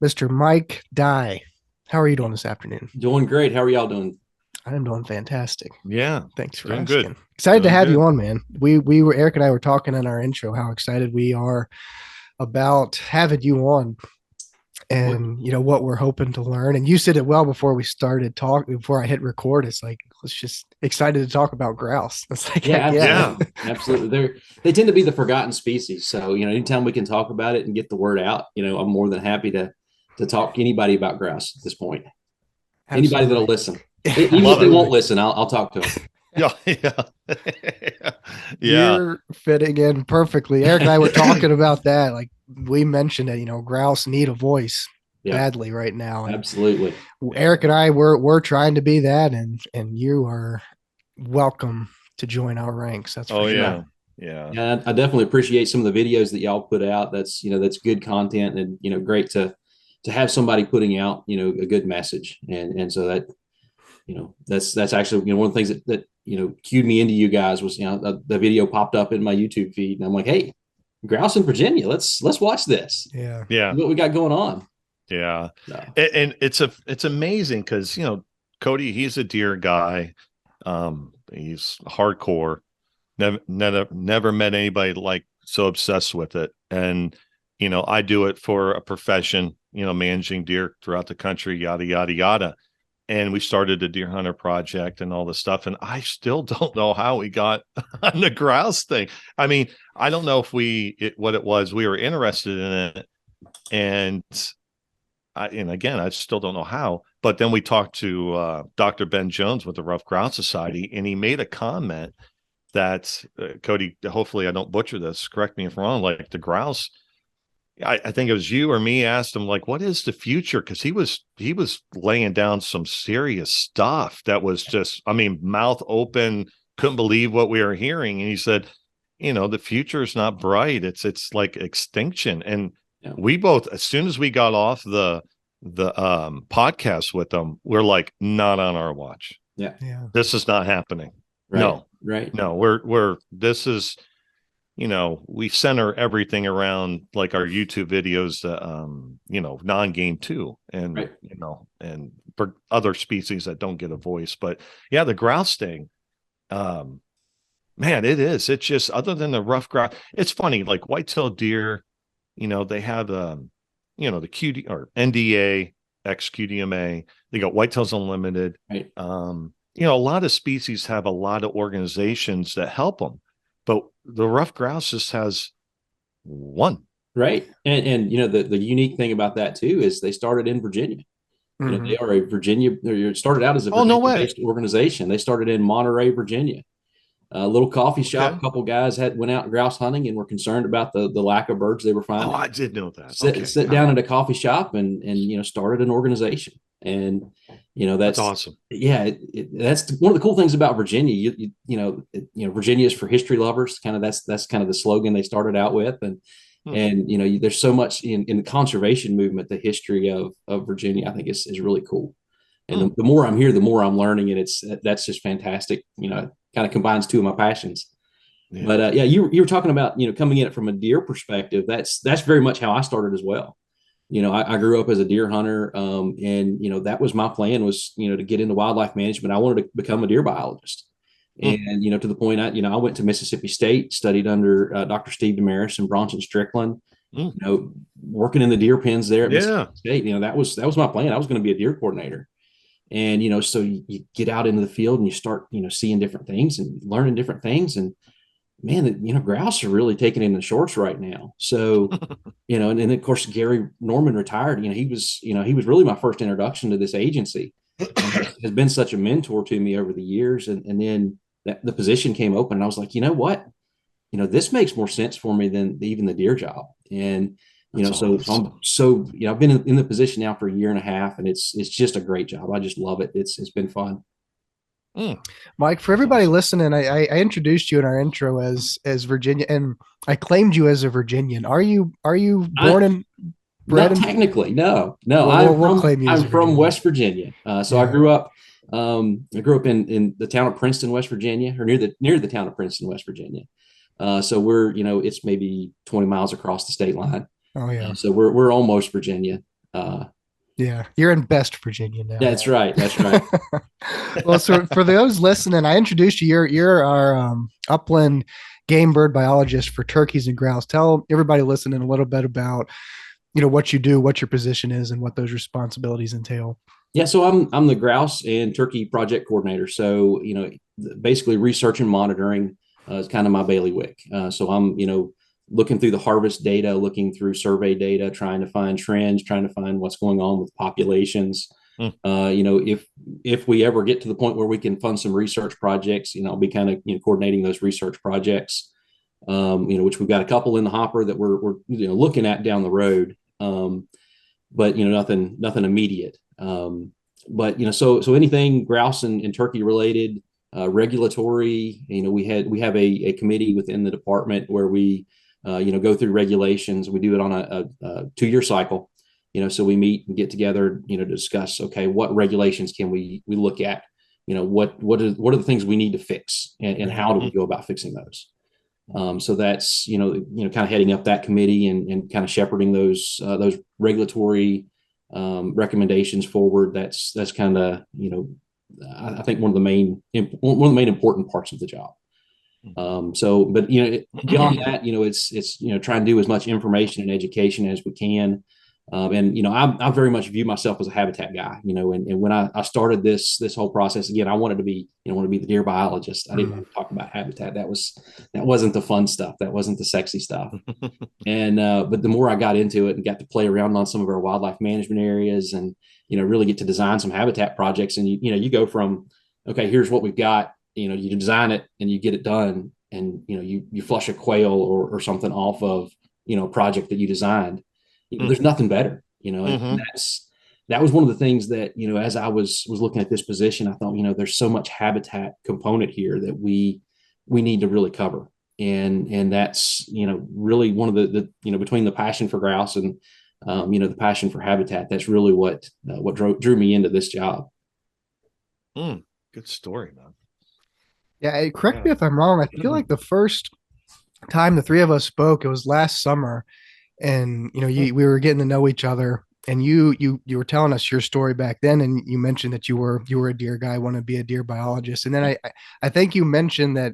Mr. Mike Dye. How are you doing this afternoon? Doing great. How are y'all doing? I'm doing fantastic. Yeah, Thanks for doing good. asking. Excited to Doing have you good. on, man. We were Eric and I were talking in our intro how excited we are about having you on What? and what we're hoping to learn. And you said it well before we started talking, before I hit record. It's like let's just excited to talk about grouse. It's like Yeah, heck yeah, Yeah. man. absolutely. Absolutely. They tend to be the forgotten species. So, anytime we can talk about it and get the word out, I'm more than happy to talk to anybody about grouse at this point. Anybody that'll Absolutely. listen. Even if Love they it. won't Absolutely. listen, I'll talk to them. Yeah, yeah. Yeah. You're fitting in perfectly. Eric and I were talking about that. Like we mentioned that, grouse need a voice Yeah, badly right now. And absolutely. Eric and I we're trying to be that, and you are welcome to join our ranks. That's for Oh sure. Yeah. yeah. Yeah. Yeah, I definitely appreciate some of the videos that y'all put out. That's good content and, great to have somebody putting out, a good message. And so that, that's actually, one of the things that cued me into you guys was, the video popped up in my YouTube feed and I'm like, hey, grouse in Virginia, let's watch this. Yeah. Yeah. See what we got going on. Yeah. So, And it's amazing because Cody, he's a deer guy. He's hardcore. Never met anybody like so obsessed with it. And I do it for a profession, managing deer throughout the country, yada yada yada. And we started a deer hunter project and all this stuff. And I still don't know how we got on the grouse thing. I mean, I don't know if what it was. We were interested in it. And again, I still don't know how. But then we talked to Dr. Ben Jones with the Ruffed Grouse Society, and he made a comment that Cody, hopefully I don't butcher this. Correct me if I'm wrong. Like the grouse, I think it was you or me asked him like, what is the future? Because he was laying down some serious stuff that was just, I mean, mouth open, couldn't believe what we were hearing. And he said, the future is not bright. It's like extinction. And yeah, we both, as soon as we got off the podcast with them, we're like, not on our watch. yeah, Yeah. This is not happening. right, No, right. no, we're this is we center everything around like our YouTube videos, non-game too, and Right. and for other species that don't get a voice. But yeah, the grouse thing, man, it's just, other than the rough grouse, it's funny, like white-tailed deer, they have the QD or NDA, XQDMA, they got Whitetails Unlimited. Right. A lot of species have a lot of organizations that help them, but the rough grouse just has one. Right. And the unique thing about that too is they started in Virginia. Hmm. They are a Virginia. They started out as a Oh, no way. Virginia-based organization. They started in Monterey, Virginia. A little coffee shop. Okay. A couple guys went out grouse hunting and were concerned about the lack of birds they were Oh, finding. I did know that. Sit Okay. sit down at a coffee shop and started an organization. And That's that's awesome. yeah. That's one of the cool things about Virginia. Virginia is for history lovers. Kind of that's kind of the slogan they started out with. Hmm. And there's so much in the conservation movement. The history of Virginia, I think, is really cool. And Hmm. the more I'm here, the more I'm learning, and that's just fantastic. Kind of combines two of my passions. Yeah. But yeah, you were talking about coming in it from a deer perspective. That's very much how I started as well. I grew up as a deer hunter, and that was my plan was to get into wildlife management. I wanted to become a deer biologist, Hmm. and to the point I went to Mississippi State, studied under Dr. Steve Damaris and Bronson Strickland. Hmm. Working in the deer pens there at Yeah. Mississippi State. That was my plan. I was going to be a deer coordinator. And so you get out into the field and you start seeing different things and learning different things. And man, grouse are really taking in the shorts right now. So and then of course Gary Norman retired. He was really my first introduction to this agency, and has been such a mentor to me over the years. And then the position came open, and I was like, you know what, this makes more sense for me than even the deer job. And That's I've been in the position now for a year and a half, and it's just a great job. I just love it. It's been fun. Hmm. Mike, for That's everybody awesome. listening, I introduced you in our intro as Virginia, and I claimed you as a Virginian. Are you born I and bred Not in? technically, no, no. Well, we'll claim you as I'm a from Virginian. West Virginia. So I Yeah. grew up. I grew up in the town of Princeton, West Virginia, or near the town of Princeton, West Virginia. So we're it's maybe 20 miles across the state line. Oh yeah. So we're almost Virginia. Yeah, you're in best Virginia now. That's right. That's right. Well, so for those listening, I introduced you. You're our Upland game bird biologist for turkeys and grouse. Tell everybody listening a little bit about what you do, what your position is, and what those responsibilities entail. Yeah, so I'm the grouse and turkey project coordinator. So basically research and monitoring is kind of my bailiwick. So I'm looking through the harvest data, looking through survey data, trying to find trends, trying to find what's going on with populations. If we ever get to the point where we can fund some research projects, I'll be kind of coordinating those research projects. Which we've got a couple in the hopper that we're looking at down the road. But nothing immediate. So anything grouse and turkey related, regulatory, we have a committee within the department where we go through regulations. We do it on a 2-year cycle. So we meet and get together, to discuss, okay, what regulations can we look at? What are the things we need to fix, and how do we go about fixing those? So that's kind of heading up that committee and kind of shepherding those regulatory recommendations forward. That's kind of I think one of the main important parts of the job. But beyond that, it's trying to do as much information and education as we can. I very much view myself as a habitat guy, and when I started this whole process, again, I wanted to be, want to be the deer biologist. I didn't want to talk about habitat. That wasn't the fun stuff. That wasn't the sexy stuff. But the more I got into it and got to play around on some of our wildlife management areas and, really get to design some habitat projects, and you go from, okay, here's what we've got, you design it and you get it done, and, you flush a quail or something off of, a project that you designed. There's nothing better, and that was one of the things that, as I was looking at this position, I thought, there's so much habitat component here that we need to really cover. And that's, really one of the between the passion for grouse and, the passion for habitat, that's really what drew me into this job. Good story, man. Yeah. Correct me if I'm wrong. I feel like the first time the three of us spoke, it was last summer. And we were getting to know each other, and you were telling us your story back then, and you mentioned that you were a deer guy, want to be a deer biologist, and then I think you mentioned that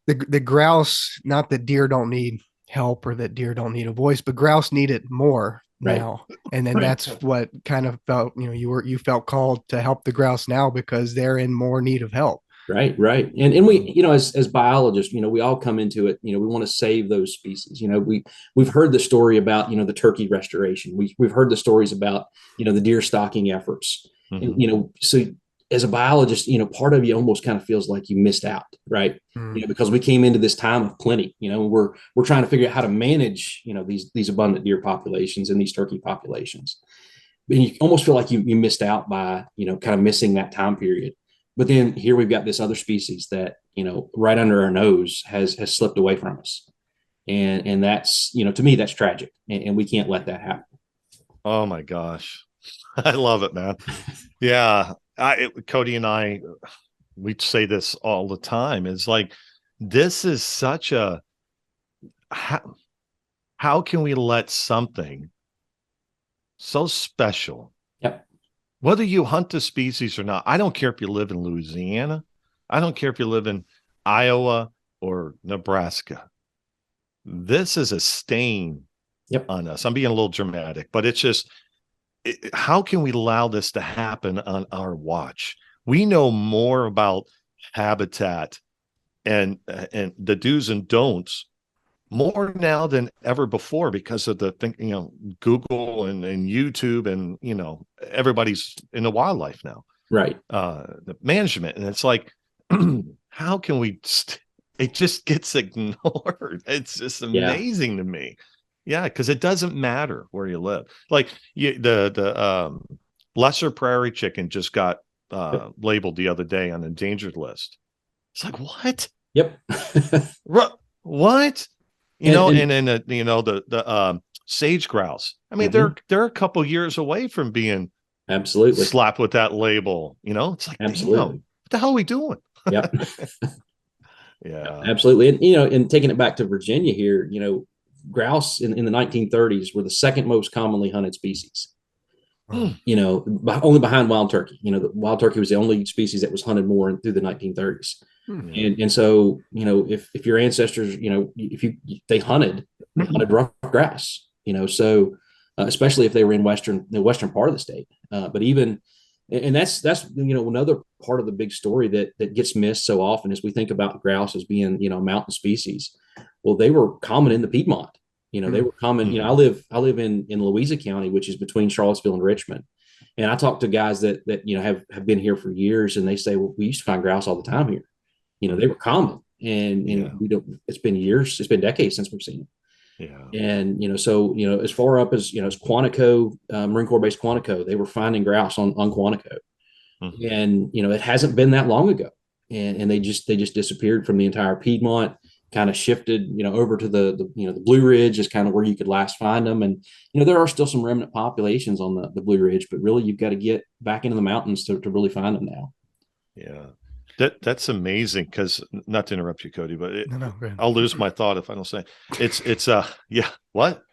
the grouse, not that deer don't need help or that deer don't need a voice, but grouse need it more now, and then that's what kind of felt you felt called to help the grouse now because they're in more need of help. Right. And we, as biologists, we all come into it, we want to save those species. We've heard the story about, the turkey restoration. We've heard the stories about, the deer stocking efforts. And, so as a biologist, part of you almost kind of feels like you missed out, right? Because we came into this time of plenty, we're trying to figure out how to manage, these abundant deer populations and these turkey populations. And you almost feel like you missed out by, kind of missing that time period. But then here we've got this other species that, right under our nose has slipped away from us. And that's, to me, that's tragic. And we can't let that happen. Oh my gosh. I love it, man. Yeah. Cody and I, we say this all the time. It's like, this is such a, how can we let something so special, whether you hunt the species or not? I don't care if you live in Louisiana. I don't care if you live in Iowa or Nebraska. This is a stain on us. I'm being a little dramatic, but it's just, how can we allow this to happen on our watch? We know more about habitat and the do's and don'ts more now than ever before because of the thing, Google and YouTube and, everybody's in the wildlife now. Right. The management. And it's like, how can we, it just gets ignored. It's just amazing to me. Yeah. Cause it doesn't matter where you live. Like the lesser prairie chicken just got labeled the other day on the endangered list. It's like, what? Yep. What? The sage grouse. I mean, they're a couple years away from being absolutely slapped with that label. It's like, absolutely, what the hell are we doing? Yep. Yeah, absolutely. And and taking it back to Virginia here, grouse in the 1930s were the second most commonly hunted species. Only behind wild turkey. The wild turkey was the only species that was hunted more through the 1930s. And so, if your ancestors, they hunted ruffed grouse, so especially if they were in the western part of the state. But even, and that's another part of the big story that gets missed so often is we think about grouse as being, mountain species. Well, they were common in the Piedmont. They were common. I live in Louisa County, which is between Charlottesville and Richmond. And I talk to guys that have been here for years, and they say, well, we used to find grouse all the time here. They were common, and we don't. It's been years. It's been decades since we've seen them. Yeah. And so as far up as as Quantico, Marine Corps base Quantico, they were finding grouse on Quantico, and it hasn't been that long ago, and they just disappeared from the entire Piedmont. Kind of shifted, over to the Blue Ridge is kind of where you could last find them. And, there are still some remnant populations on the Blue Ridge, but really you've got to get back into the mountains to really find them now. Yeah. That's amazing. Cause not to interrupt you, Cody, but I'll lose my thought if I don't say what?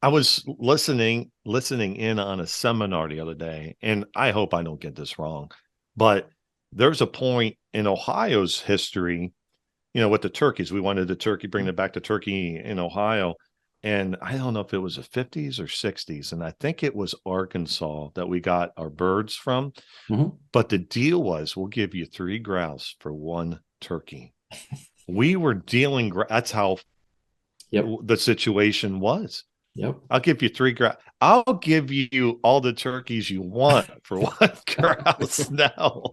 I was listening in on a seminar the other day, and I hope I don't get this wrong, but there's a point in Ohio's history, with the turkeys. We wanted bring it back to turkey in Ohio. And I don't know if it was the 50s or 60s. And I think it was Arkansas that we got our birds from. But the deal was, we'll give you 3 grouse for 1 turkey. We were dealing, that's how the situation was. Yep. I'll give you 3 grouse. I'll give you all the turkeys you want for 1 grouse now.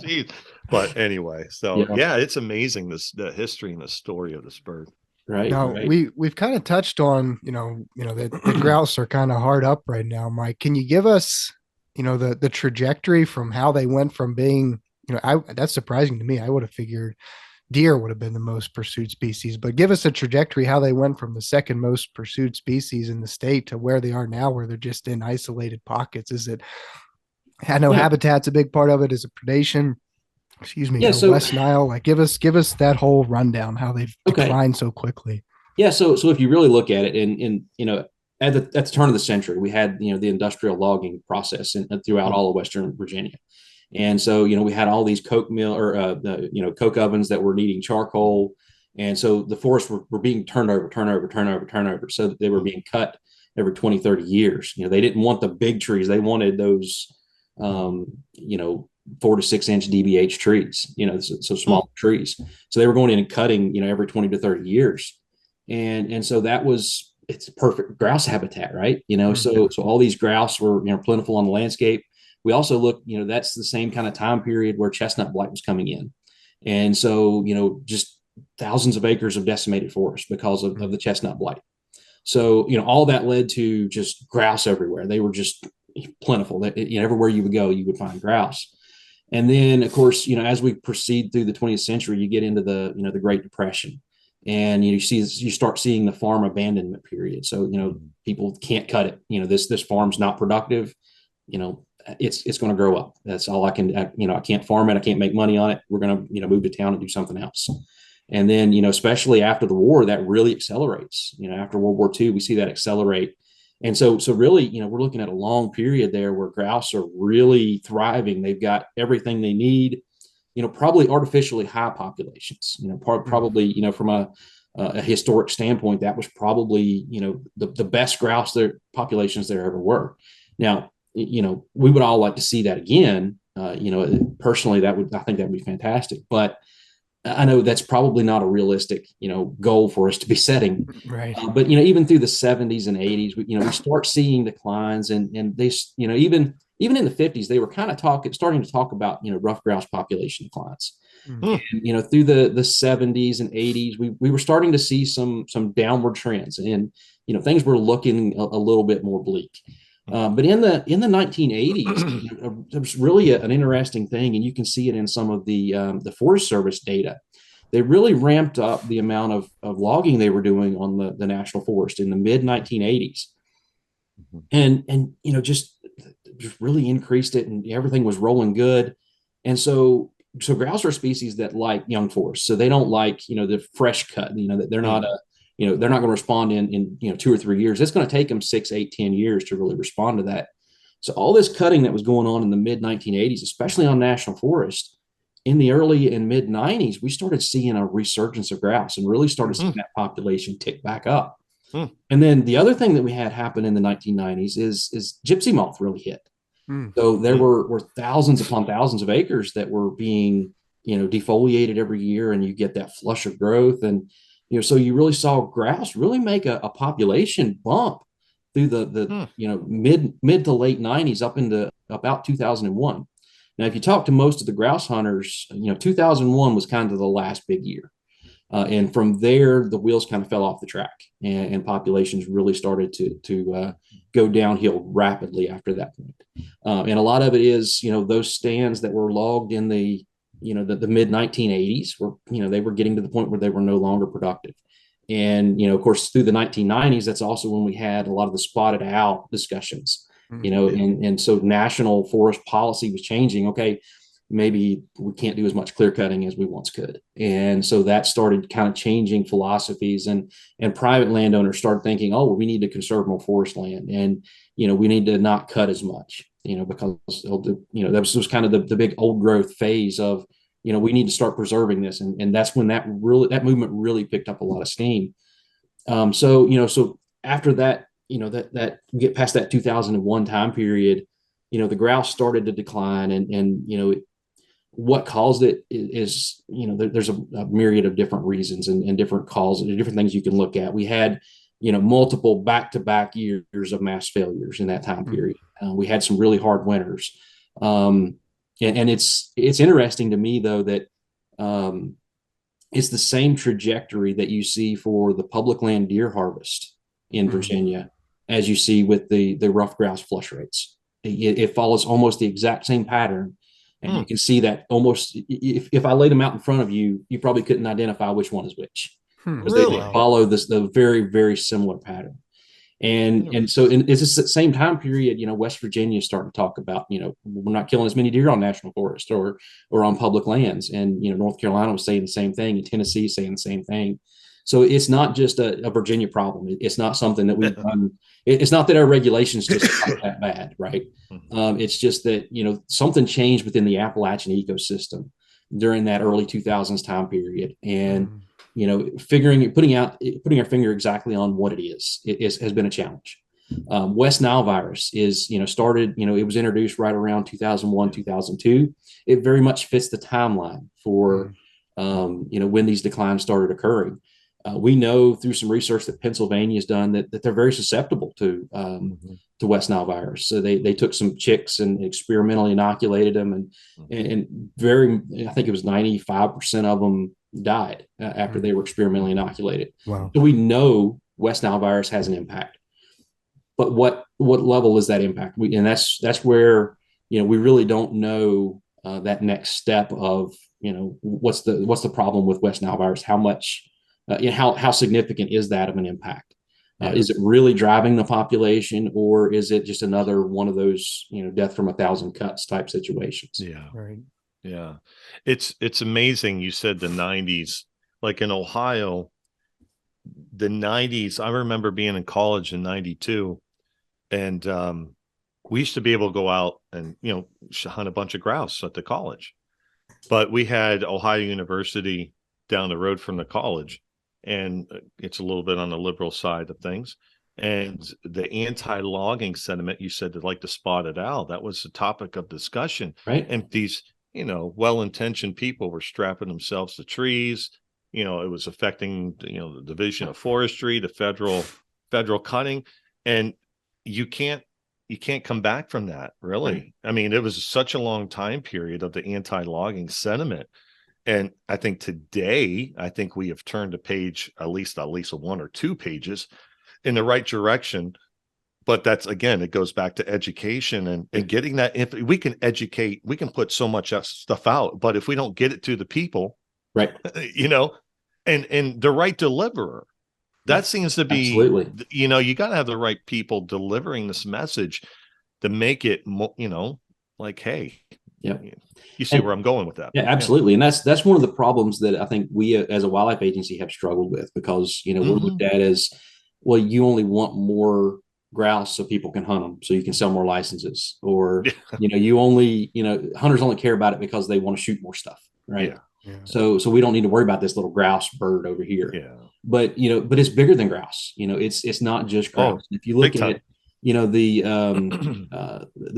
Geez. But anyway, so it's amazing the history and the story of this bird. Right. Now we've kind of touched on, the grouse are kind of hard up right now, Mike. Can you give us, the trajectory from how they went from being, that's surprising to me. I would have figured deer would have been the most pursued species, but give us a trajectory how they went from the second most pursued species in the state to where they are now, where they're just in isolated pockets. Is it, habitat's a big part of it? Is it predation? Excuse me. West Nile. Like, give us that whole rundown how they've declined so quickly. Yeah. So if you really look at it, and at the turn of the century, we had the industrial logging process throughout all of Western Virginia. And so, we had all these coke coke ovens that were needing charcoal. And so the forests were being turned over. So they were being cut every 20, 30 years. They didn't want the big trees. They wanted those, 4 to 6 inch DBH trees, so small trees. So they were going in and cutting, every 20 to 30 years. And so it's perfect grouse habitat, right? So all these grouse were, plentiful on the landscape. We also look, that's the same kind of time period where chestnut blight was coming in. And so, just thousands of acres of decimated forest because of the chestnut blight. So, all that led to just grouse everywhere. They were just plentiful. Everywhere you would go, you would find grouse. And then, of course, as we proceed through the 20th century, you get into the Great Depression, and you start seeing the farm abandonment period. So, people can't cut it. This farm's not productive. It's going to grow up. That's all I can. I can't farm it. I can't make money on it. We're going to move to town and do something else. And then especially after the war, that really accelerates. After World War II, we see that accelerate. And so really, we're looking at a long period there where grouse are really thriving. They've got everything they need. Probably artificially high populations. Probably from a historic standpoint, that was probably the best grouse populations there ever were. Now, we would all like to see that again. Personally, I think that would be fantastic. But I know that's probably not a realistic, goal for us to be setting. Right. But even through the 70s and 80s, we start seeing declines, and they, even in the 50s, they were kind of starting to talk about, ruffed grouse population declines. And, through the 70s and 80s, we were starting to see some downward trends, and things were looking a little bit more bleak. But in the 1980s, there was really an interesting thing, and you can see it in some of the Forest Service data. They really ramped up the amount of logging they were doing on the national forest in the mid 1980s, and just really increased it, and everything was rolling good. And so so grouse are a species that like young forests, so they don't like the fresh cut. That they're not they're not going to respond in 2 or 3 years. It's going to take them 6, 8, 10 years to really respond to that. So all this cutting that was going on in the mid 1980s, especially on national forest, in the early and mid 90s, we started seeing a resurgence of grouse and really started seeing that population tick back up. And then the other thing that we had happen in the 1990s is gypsy moth really hit. So there were thousands upon thousands of acres that were being, defoliated every year, and you get that flush of growth. And, so you really saw grouse really make a population bump through the mid to late 90s up into about 2001. Now, if you talk to most of the grouse hunters, 2001 was kind of the last big year. And from there, the wheels kind of fell off the track, and populations really started to go downhill rapidly after that point. And a lot of it is, those stands that were logged in the mid 1980s were, they were getting to the point where they were no longer productive. And, of course, through the 1990s, that's also when we had a lot of the spotted owl discussions, and so national forest policy was changing. Okay, maybe we can't do as much clear cutting as we once could. And so that started kind of changing philosophies, and private landowners started thinking, oh, we need to conserve more forest land, and, we need to not cut as much, because, that was kind of the big old growth phase of, we need to start preserving this. And that's when that movement really picked up a lot of steam. So after that, that get past that 2001 time period, the grouse started to decline, and what caused it is, there's a myriad of different reasons and different causes and different things you can look at. We had, multiple back-to-back years of mass failures in that time period. We had some really hard winters. And it's interesting to me, though, that it's the same trajectory that you see for the public land deer harvest in Virginia as you see with the ruffed grouse flush rates. It follows almost the exact same pattern. And you can see that almost, if I laid them out in front of you, you probably couldn't identify which one is which. Because they follow the very, very similar pattern. And so it's the same time period, West Virginia is starting to talk about, we're not killing as many deer on national forest or on public lands. And, North Carolina was saying the same thing, and Tennessee saying the same thing. So it's not just a Virginia problem. It's not something that we've done. It's not that our regulations just aren't that bad, right? It's just that, something changed within the Appalachian ecosystem during that early 2000s time period. And, putting our finger exactly on what it is, has been a challenge. West Nile virus is, started, it was introduced right around 2001, 2002. It very much fits the timeline for, when these declines started occurring. We know through some research that Pennsylvania has done that they're very susceptible to West Nile virus. So they took some chicks and experimentally inoculated them, and I think it was 95% of them died after they were experimentally inoculated. Wow. So we know West Nile virus has an impact, but what level is that impact? And that's where, we really don't know that next step of, what's the problem with West Nile virus? How much, how significant is that of an impact? Is it really driving the population, or is it just another one of those, death from 1,000 cuts type situations? Yeah. Right. Yeah. It's amazing. You said the 90s, like in Ohio, the 90s, I remember being in college in 92, and we used to be able to go out and, hunt a bunch of grouse at the college. But we had Ohio University down the road from the college, and it's a little bit on the liberal side of things. And the anti-logging sentiment, you said, that like the spotted owl, that was the topic of discussion. Right. And these, well-intentioned people were strapping themselves to trees. It was affecting, the division of forestry, the federal cutting. And you can't come back from that, really. Right. I mean, it was such a long time period of the anti-logging sentiment. And I think today, we have turned a page, at least 1 or 2 pages in the right direction. But that's, again, it goes back to education and getting that. If we can educate, we can put so much stuff out, but if we don't get it to the people, right, and the right deliverer, that seems to be, absolutely, you got to have the right people delivering this message to make it, like, hey, Yep. You see where I'm going with that. Yeah, absolutely. And that's one of the problems that I think we as a wildlife agency have struggled with, because, we're looked at as, well, you only want more grouse so people can hunt them, so you can sell more licenses, or, you only, hunters only care about it because they want to shoot more stuff. Right. Yeah. So we don't need to worry about this little grouse bird over here. Yeah. But, but it's bigger than grouse. It's not just grouse. If you look at, the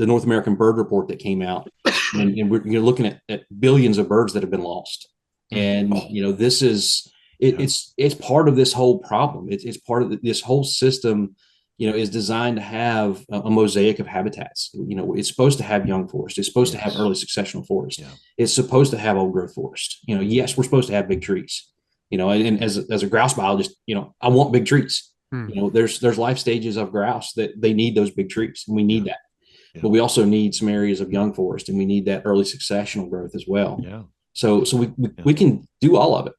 North American Bird Report that came out, and you're looking at billions of birds that have been lost, and this is it's part of this whole problem. It's part of this whole system. Is designed to have a mosaic of habitats. It's supposed to have young forest. It's supposed to have early successional forest. Yeah. It's supposed to have old growth forest. Yes, we're supposed to have big trees. And as a grouse biologist, I want big trees. There's life stages of grouse that they need those big trees, and we need that. Yeah. But we also need some areas of young forest, and we need that early successional growth as well. Yeah. So we can do all of it.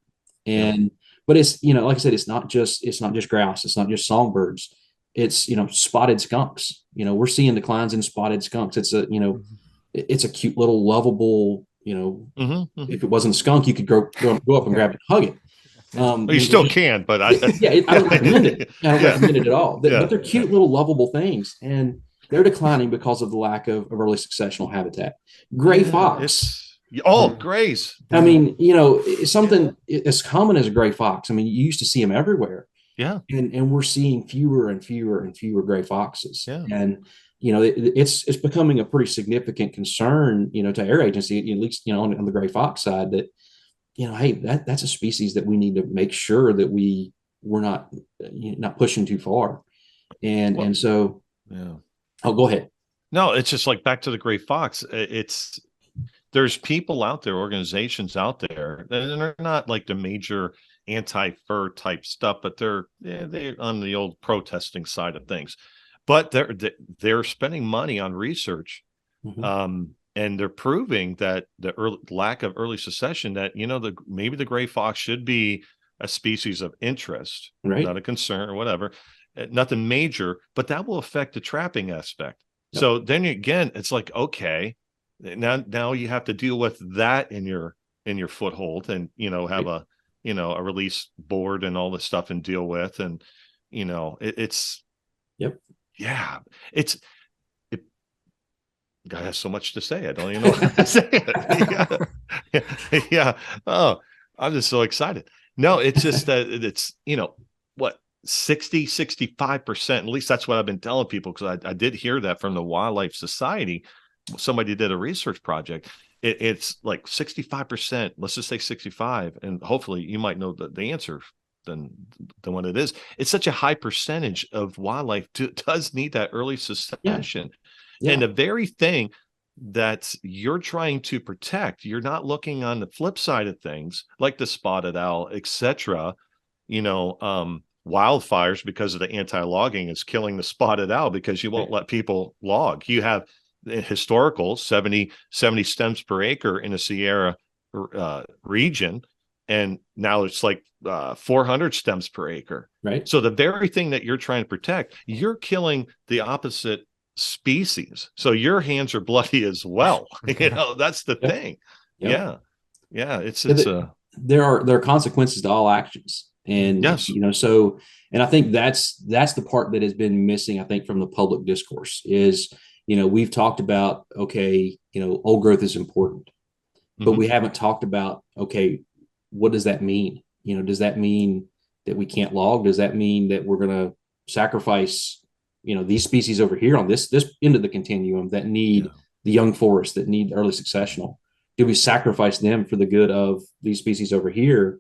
And but it's like I said, it's not just grouse. It's not just songbirds. It's spotted skunks. We're seeing declines in spotted skunks. It's it's a cute little lovable. If it wasn't a skunk, you could go up and grab it and hug it. You still can, but I don't recommend it. I don't recommend it at all. But they're cute little lovable things, and they're declining because of the lack of early successional habitat. Gray fox. Grays. I mean, something as common as a gray fox. I mean, you used to see them everywhere. Yeah. And we're seeing fewer and fewer and fewer gray foxes. Yeah. And, it's becoming a pretty significant concern, to our agency, at least, on the gray fox side, that, hey, that's a species that we need to make sure that we're not pushing too far. And so, yeah. Oh, go ahead. No, it's just like back to the gray fox. There's people out there, organizations out there, and they're not like the major anti-fur type stuff, but they're on the old protesting side of things. But they're spending money on research, and they're proving that the lack of early succession, that maybe the gray fox should be a species of interest, right, not a concern or whatever, nothing major, but that will affect the trapping aspect. Yep. So then again, it's like, okay, now you have to deal with that in your foothold, and have a release board and all this stuff and deal with, and it's God has so much to say. I don't even know how to say it. Yeah. Oh, I'm just so excited. No, it's just that it's 65%, at least that's what I've been telling people, because I did hear that from the Wildlife Society. Somebody did a research project. It's like 65%, let's just say 65, and hopefully you might know the answer than what it is. It's such a high percentage of wildlife does need that early succession. Yeah. And the very thing that you're trying to protect, you're not looking on the flip side of things, like the spotted owl, etc. Wildfires, because of the anti-logging, is killing the spotted owl because you won't let people log. You have historical 70 stems per acre in the Sierra region, and now it's like 400 stems per acre. Right. So the very thing that you're trying to protect, you're killing the opposite species. So your hands are bloody as well. That's the thing. Yep. Yeah. It's there are consequences to all actions. And yes, so, and I think that's the part that has been missing, I think, from the public discourse is, we've talked about, okay, old growth is important, but we haven't talked about, okay, what does that mean? Does that mean that we can't log? Does that mean that we're going to sacrifice, these species over here on this end of the continuum that need the young forest, that need early successional? Do we sacrifice them for the good of these species over here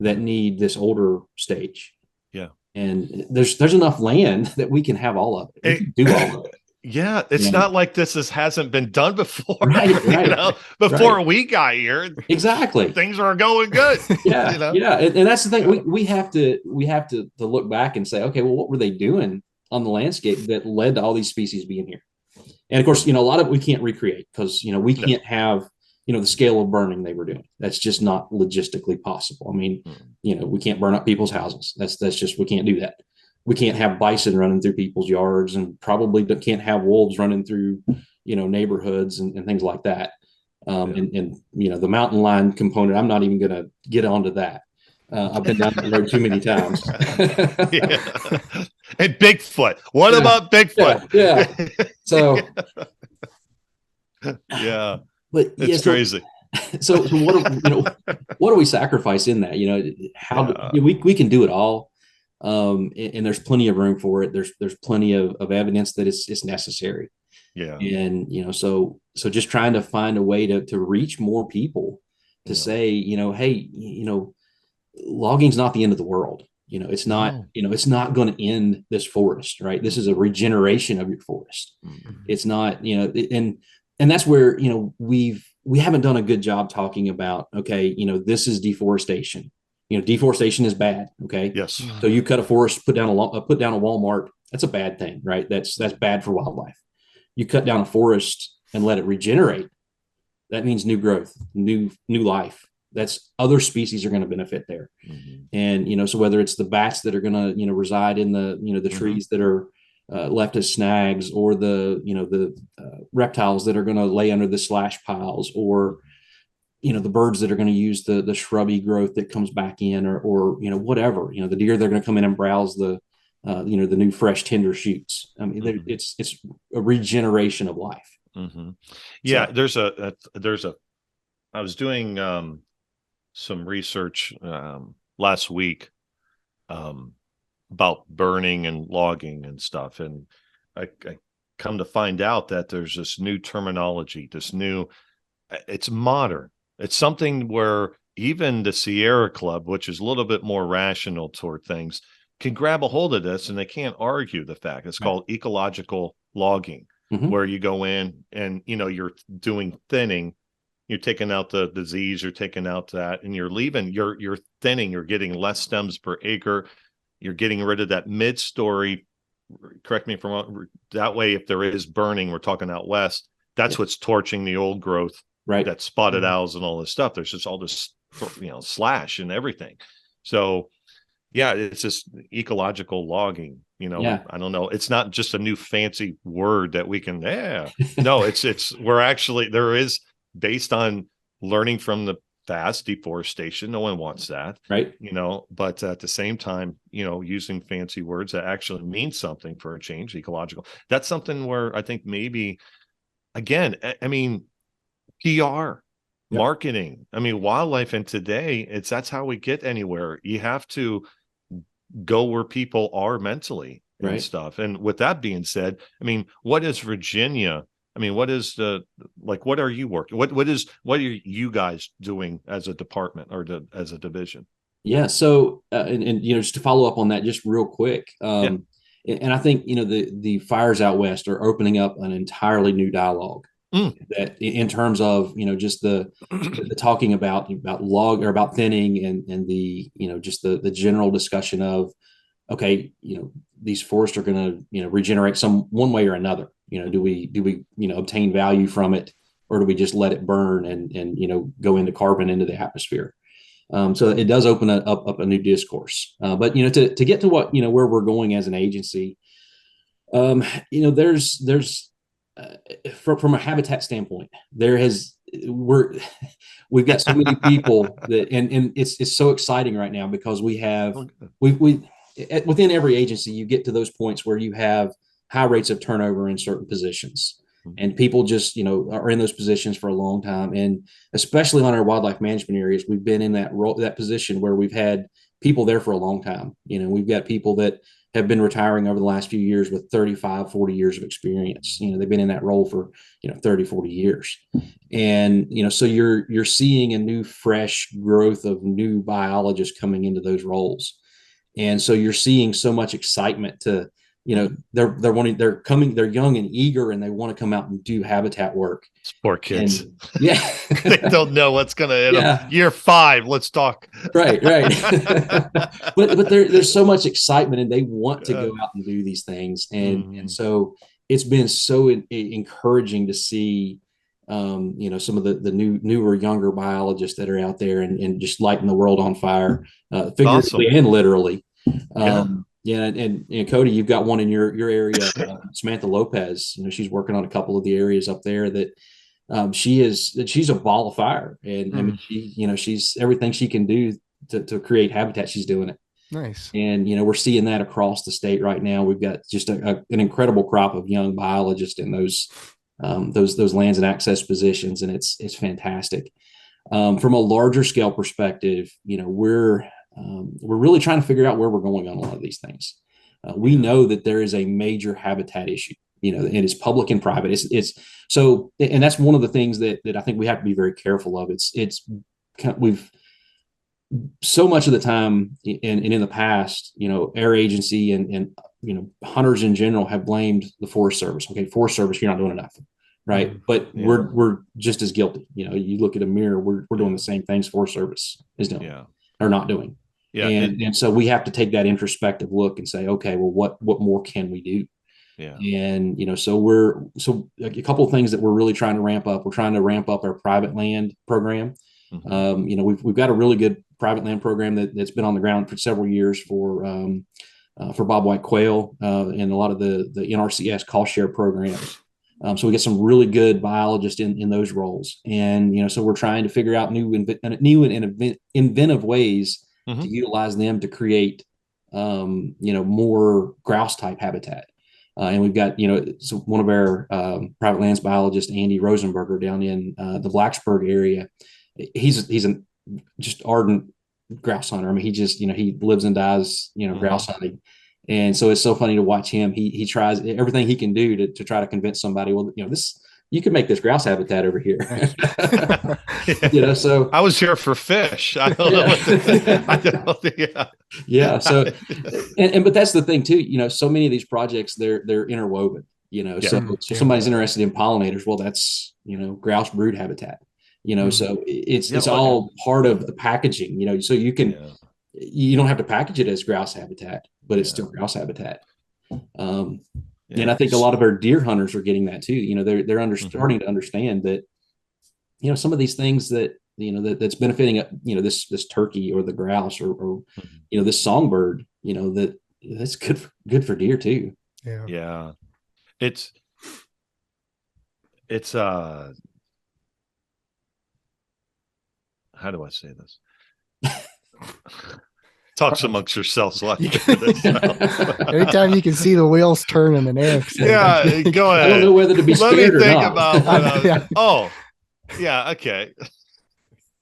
that need this older stage? Yeah. And there's enough land that we can have all of it. We can do all of it. Yeah, it's not like this hasn't been done before. Right. Before we got here. Exactly. Things are going good. Yeah. Yeah. And that's the thing. We have to look back and say, okay, well, what were they doing on the landscape that led to all these species being here? And of course, a lot of it we can't recreate because, we can't have, the scale of burning they were doing. That's just not logistically possible. I mean, we can't burn up people's houses. That's just, we can't do that. We can't have bison running through people's yards, and probably can't have wolves running through, neighborhoods and things like that. And the mountain lion component, I'm not even going to get onto that. I've been down that road too many times. And Bigfoot. What about Bigfoot? Yeah. So, yeah, but it's crazy. So what do we sacrifice in that? We can do it all. And there's plenty of room for it. There's plenty of evidence that it's necessary. Yeah. And, so just trying to find a way to reach more people to say, hey, logging's not the end of the world. It's not, it's not going to end this forest, right? This is a regeneration of your forest. Mm-hmm. It's not, and that's where, we haven't done a good job talking about, okay, this is deforestation. Deforestation is bad. Okay. Yes. So you cut a forest, put down a Walmart. That's a bad thing, right? That's bad for wildlife. You cut down a forest and let it regenerate. That means new growth, new life. That's other species are going to benefit there. Mm-hmm. And, so whether it's the bats that are going to, reside in the, the trees that are left as snags, or the reptiles that are going to lay under the slash piles, or, the birds that are going to use the shrubby growth that comes back in, or whatever, the deer, they're going to come in and browse the new fresh tender shoots. I mean, it's a regeneration of life. Mm-hmm. Yeah. So, I was doing some research last week about burning and logging and stuff. And I come to find out that there's this new terminology, it's modern. It's something where even the Sierra Club, which is a little bit more rational toward things, can grab a hold of this, and they can't argue the fact. It's called ecological logging, where you go in and, you're doing thinning. You're taking out the disease, you're taking out that, and you're leaving, you're thinning, you're getting less stems per acre. You're getting rid of that mid-story. Correct me if I'm wrong. That way, if there is burning, we're talking out west, that's what's torching the old growth, right? That spotted owls and all this stuff. There's just all this, slash and everything. So, yeah, it's just ecological logging. I don't know. It's not just a new fancy word that we can. No, we're actually, there is, based on learning from the fast deforestation. No one wants that, right? But at the same time, using fancy words that actually mean something for a change, ecological. That's something where I think maybe, again, I mean, PR, marketing. I mean, wildlife, and today that's how we get anywhere. You have to go where people are mentally and stuff. And with that being said, I mean, what is Virginia? I mean, what is what are you working? What are you guys doing as a department or as a division? Yeah. So, and just to follow up on that, just real quick. And I think, the fires out west are opening up an entirely new dialogue that in terms of, just the talking about log, or about thinning, and the, just the general discussion of, okay, these forests are going to, regenerate one way or another. Do we obtain value from it, or do we just let it burn and go into carbon into the atmosphere? So it does open up a new discourse. But to get to what where we're going as an agency, there's from a habitat standpoint, we've got so many people that, and it's so exciting right now, because we within every agency, you get to those points where you have high rates of turnover in certain positions, and people just are in those positions for a long time. And especially on our wildlife management areas, we've been in that position where we've had people there for a long time. We've got people that have been retiring over the last few years with 35, 40 years of experience. They've been in that role for 30, 40 years. And so you're seeing a new, fresh growth of new biologists coming into those roles. And so you're seeing so much excitement to, they're young and eager, and they want to come out and do habitat work. It's poor kids. And, they don't know what's going to hit them. Year 5, let's talk. Right. but there's so much excitement, and they want to go out and do these things. And so it's been so encouraging to see, some of the newer, younger biologists that are out there and just lighting the world on fire, figuratively and literally. And Cody, you've got one in your area, Samantha Lopez. She's working on a couple of the areas up there that, she's a ball of fire, and I mean, she's everything she can do to create habitat. She's doing it. Nice. And we're seeing that across the state right now. We've got just an incredible crop of young biologists in those lands and access positions, and it's fantastic. From a larger scale perspective, we're really trying to figure out where we're going on a lot of these things. We know that there is a major habitat issue. It is public and private. It's so, and that's one of the things that I think we have to be very careful of. We've so much of the time and in the past, our agency and hunters in general have blamed the Forest Service. Okay, Forest Service, you're not doing enough, right? But we're just as guilty. You look at a mirror, we're doing the same things Forest Service is doing or not doing. Yeah, and so we have to take that introspective look and say, okay, well, what more can we do? Yeah, and so a couple of things that we're really trying to ramp up. We're trying to ramp up our private land program. We've got a really good private land program that's been on the ground for several years for bobwhite quail and a lot of the NRCS cost share programs. So we get some really good biologists in those roles, and so we're trying to figure out new and inventive ways to utilize them to create more grouse type habitat. And we've got so one of our private lands biologists, Andy Rosenberger, down in the Blacksburg area. He's a just ardent grouse hunter. I mean, he lives and dies grouse hunting, and so it's so funny to watch him. He tries everything he can do to try to convince somebody. Well, you can make this grouse habitat over here. So I was here for fish. I don't know. Yeah. So, but that's the thing too. So many of these projects they're interwoven. So somebody's interested in pollinators. Well, that's grouse brood habitat. So it's all part of the packaging. So you don't have to package it as grouse habitat, but it's still grouse habitat. And I think a lot of our deer hunters are getting that too. They're starting to understand that, some of these things that, that's benefiting, this turkey or the grouse or this songbird, that's good for deer too. Yeah. Yeah. It's how do I say this? Talks amongst yourselves. Anytime you can see the wheels turn in an air. Yeah, go ahead. I don't know whether to be scared or not. About okay.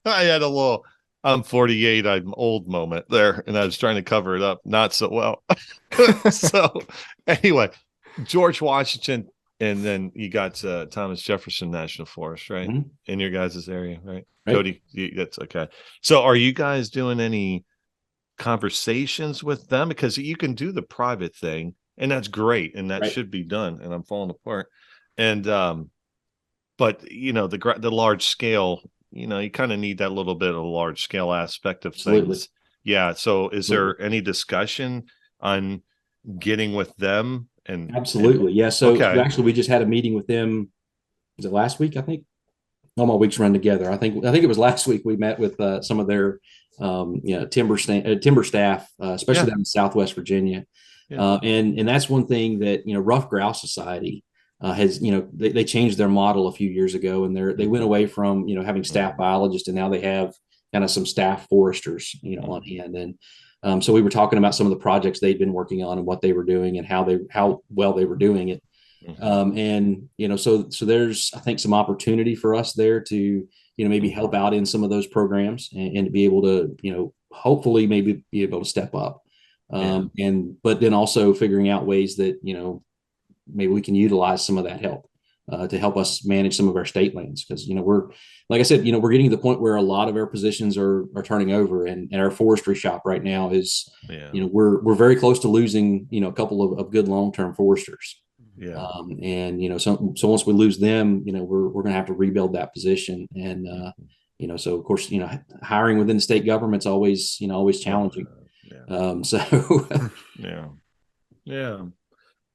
I had a little I'm 48, I'm old moment there, and I was trying to cover it up not so well. So anyway, George Washington, and then you got Thomas Jefferson National Forest, right? In your guys' area, right? Cody, that's okay. So are you guys doing any conversations with them? Because you can do the private thing, and that's great, and that should be done, and I'm falling apart. And but the large scale, you kind of need that little bit of a large scale aspect of things. Yeah. So is there any discussion on getting with them? And absolutely. Yeah. So actually we just had a meeting with them. Was it last week? I think all my weeks run together. I think it was last week we met with some of their timber staff, especially down in Southwest Virginia. And that's one thing that Ruffed Grouse Society has, they changed their model a few years ago, and they went away from having staff biologists, and now they have kind of some staff foresters on hand. And so we were talking about some of the projects they'd been working on and what they were doing and how well they were doing it. And so there's, I think, some opportunity for us there to maybe help out in some of those programs and to be able to hopefully maybe be able to step up. But then also figuring out ways that maybe we can utilize some of that help to help us manage some of our state lands, because we're, like I said, we're getting to the point where a lot of our positions are turning over, and our forestry shop right now is we're very close to losing a couple of good long-term foresters. So once we lose them, we're going to have to rebuild that position. And so of course hiring within the state government's always challenging.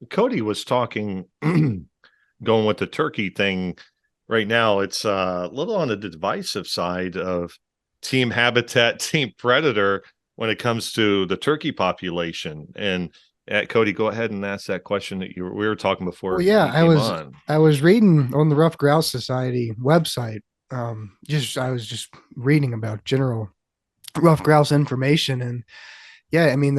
Cody was talking, going with the turkey thing right now. It's a little on the divisive side of team habitat, team predator when it comes to the turkey population. And Cody, go ahead and ask that question that we were talking before. Well, yeah, you came on. I was reading on the Ruffed Grouse Society website. I was just reading about general ruffed grouse information, and yeah, I mean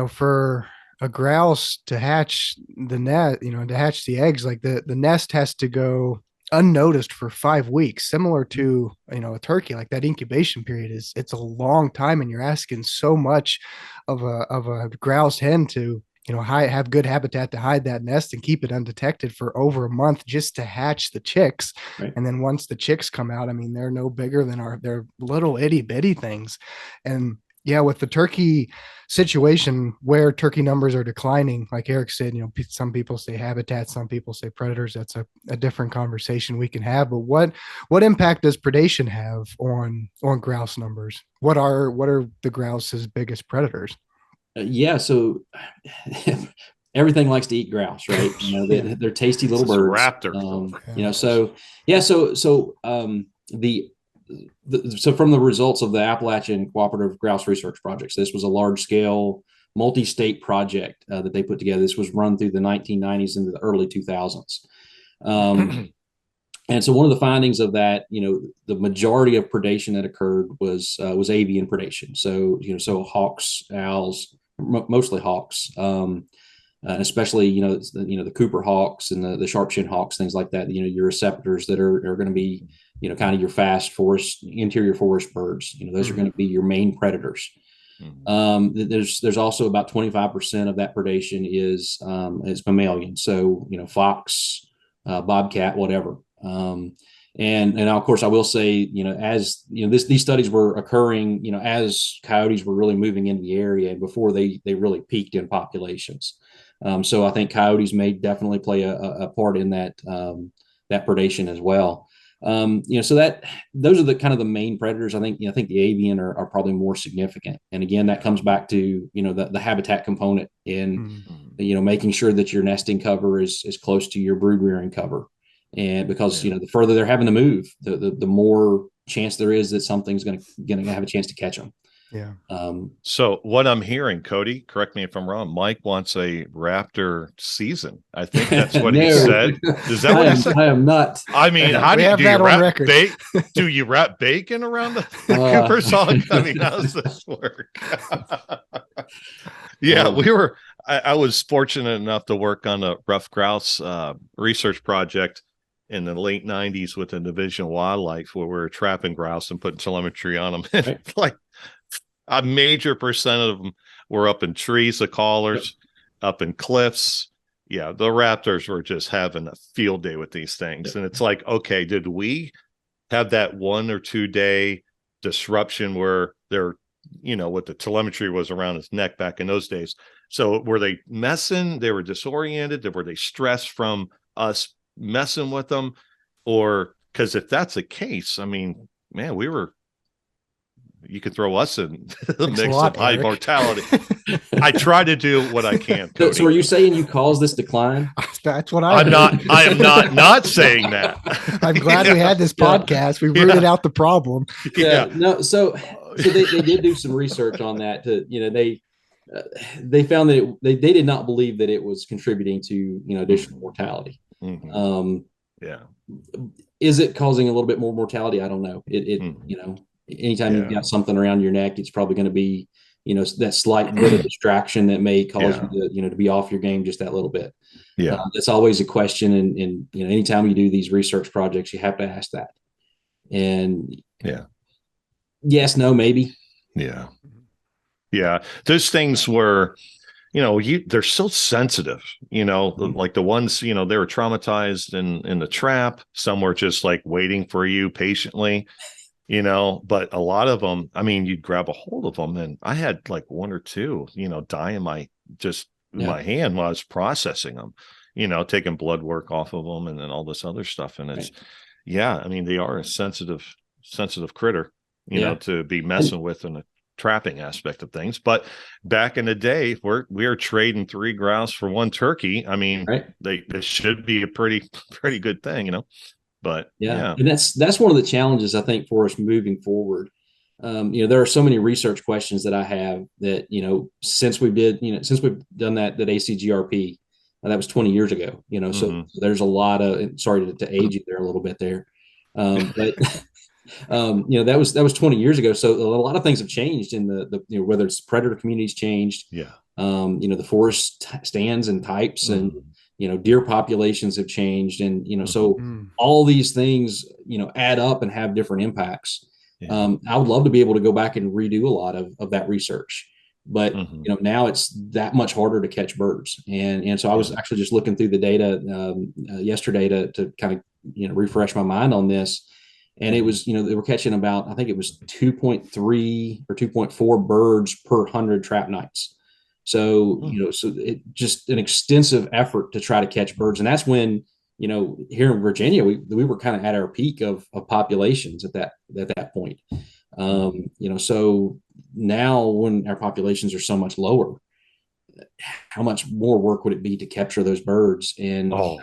for a grouse to hatch the net, to hatch the eggs, like the nest has to go unnoticed for 5 weeks, similar to a turkey. Like that incubation period it's a long time, and you're asking so much of a grouse hen to have good habitat to hide that nest and keep it undetected for over a month just to hatch the chicks. Right. And then once the chicks come out, I mean, they're no bigger than they're little itty bitty things. And yeah, with the turkey situation where turkey numbers are declining, like Eric said, some people say habitat, some people say predators. That's a different conversation we can have. But what impact does predation have on grouse numbers? What are the grouse's biggest predators? Yeah, so everything likes to eat grouse, right? They're tasty little birds. Raptor. So from the results of the Appalachian Cooperative Grouse Research Projects, this was a large-scale, multi-state project that they put together. This was run through the 1990s into the early 2000s. And so one of the findings of that, the majority of predation that occurred was avian predation. So hawks, owls, mostly hawks, especially the Cooper hawks and the sharp-shinned hawks, things like that. Your receptors that are going to be kind of your fast forest, interior forest birds. Those are going to be your main predators. There's also about 25% of that predation is mammalian. So fox, bobcat, whatever. And of course, I will say, as these studies were occurring, as coyotes were really moving into the area before they really peaked in populations. So I think coyotes may definitely play a part in that predation as well. So that those are the kind of the main predators. I think the avian are probably more significant. And again, that comes back to the habitat component in making sure that your nesting cover is close to your brood rearing cover. And because the further they're having to move, the more chance there is that something's going to have a chance to catch them. Yeah. So what I'm hearing, Cody, correct me if I'm wrong, Mike wants a raptor season. I think that's what he said. Is that what he said? I am not. I mean, how do you wrap bacon around the Cooper song? I mean, how does this work? Yeah, I was fortunate enough to work on a Ruffed Grouse research project in the late 90s with the Division of Wildlife, where we were trapping grouse and putting telemetry on them. And like a major percent of them were up in trees, the callers, up in cliffs. Yeah, the raptors were just having a field day with these things. And it's like, okay, did we have that 1 or 2 day disruption where they're, what the telemetry was around his neck back in those days? So were they messing? They were disoriented? Were they stressed from us messing with them? Or because if that's the case, I mean, man, you could throw us in the mix of high mortality. I try to do what I can. Cody. So are you saying you caused this decline? That's what I am not saying that. I'm glad we had this podcast. We rooted out the problem. No. So they did do some research on that. They found that they did not believe that it was contributing to additional mortality. Is it causing a little bit more mortality? I don't know. Anytime you've got something around your neck, it's probably going to be that slight bit of distraction that may cause you to be off your game just that little bit. It's always a question, and anytime you do these research projects, you have to ask that. And yes, no, maybe. Those things were they're so sensitive, like the ones, they were traumatized in the trap. Some were just like waiting for you patiently, but a lot of them, I mean, you'd grab a hold of them, and I had like 1 or 2, die in my hand while I was processing them, taking blood work off of them and then all this other stuff. And it's, I mean, they are a sensitive critter, to be messing with in a trapping aspect of things. But back in the day, we are trading 3 grouse for 1 turkey. I mean, they should be a pretty good thing, But and that's one of the challenges I think for us moving forward there are so many research questions that I have that, since we've done that ACGRP, that was 20 years ago, so there's a lot of, sorry to age you there a little bit there. But that was 20 years ago. So a lot of things have changed in the whether it's predator communities changed. Yeah. The forest stands and types and, deer populations have changed. And, so all these things, add up and have different impacts. Yeah. I would love to be able to go back and redo a lot of that research, but now it's that much harder to catch birds. And so I was actually just looking through the data yesterday to kind of, refresh my mind on this. And it was, they were catching about, I think it was 2.3 or 2.4 birds per 100 trap nights. So, so it just an extensive effort to try to catch birds. And that's when, here in Virginia, we were kind of at our peak of populations at that point. So now when our populations are so much lower, how much more work would it be to capture those birds? And where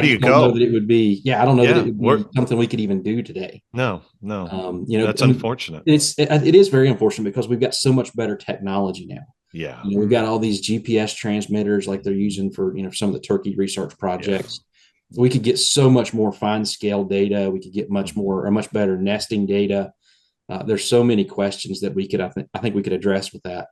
do you go? That it would be, I don't know that it would be something we could even do today. No. That's unfortunate. It is very unfortunate because we've got so much better technology now. Yeah. We've got all these GPS transmitters like they're using for, some of the turkey research projects. Yeah. We could get so much more fine scale data. We could get much better nesting data. There's so many questions that I think we could address with that,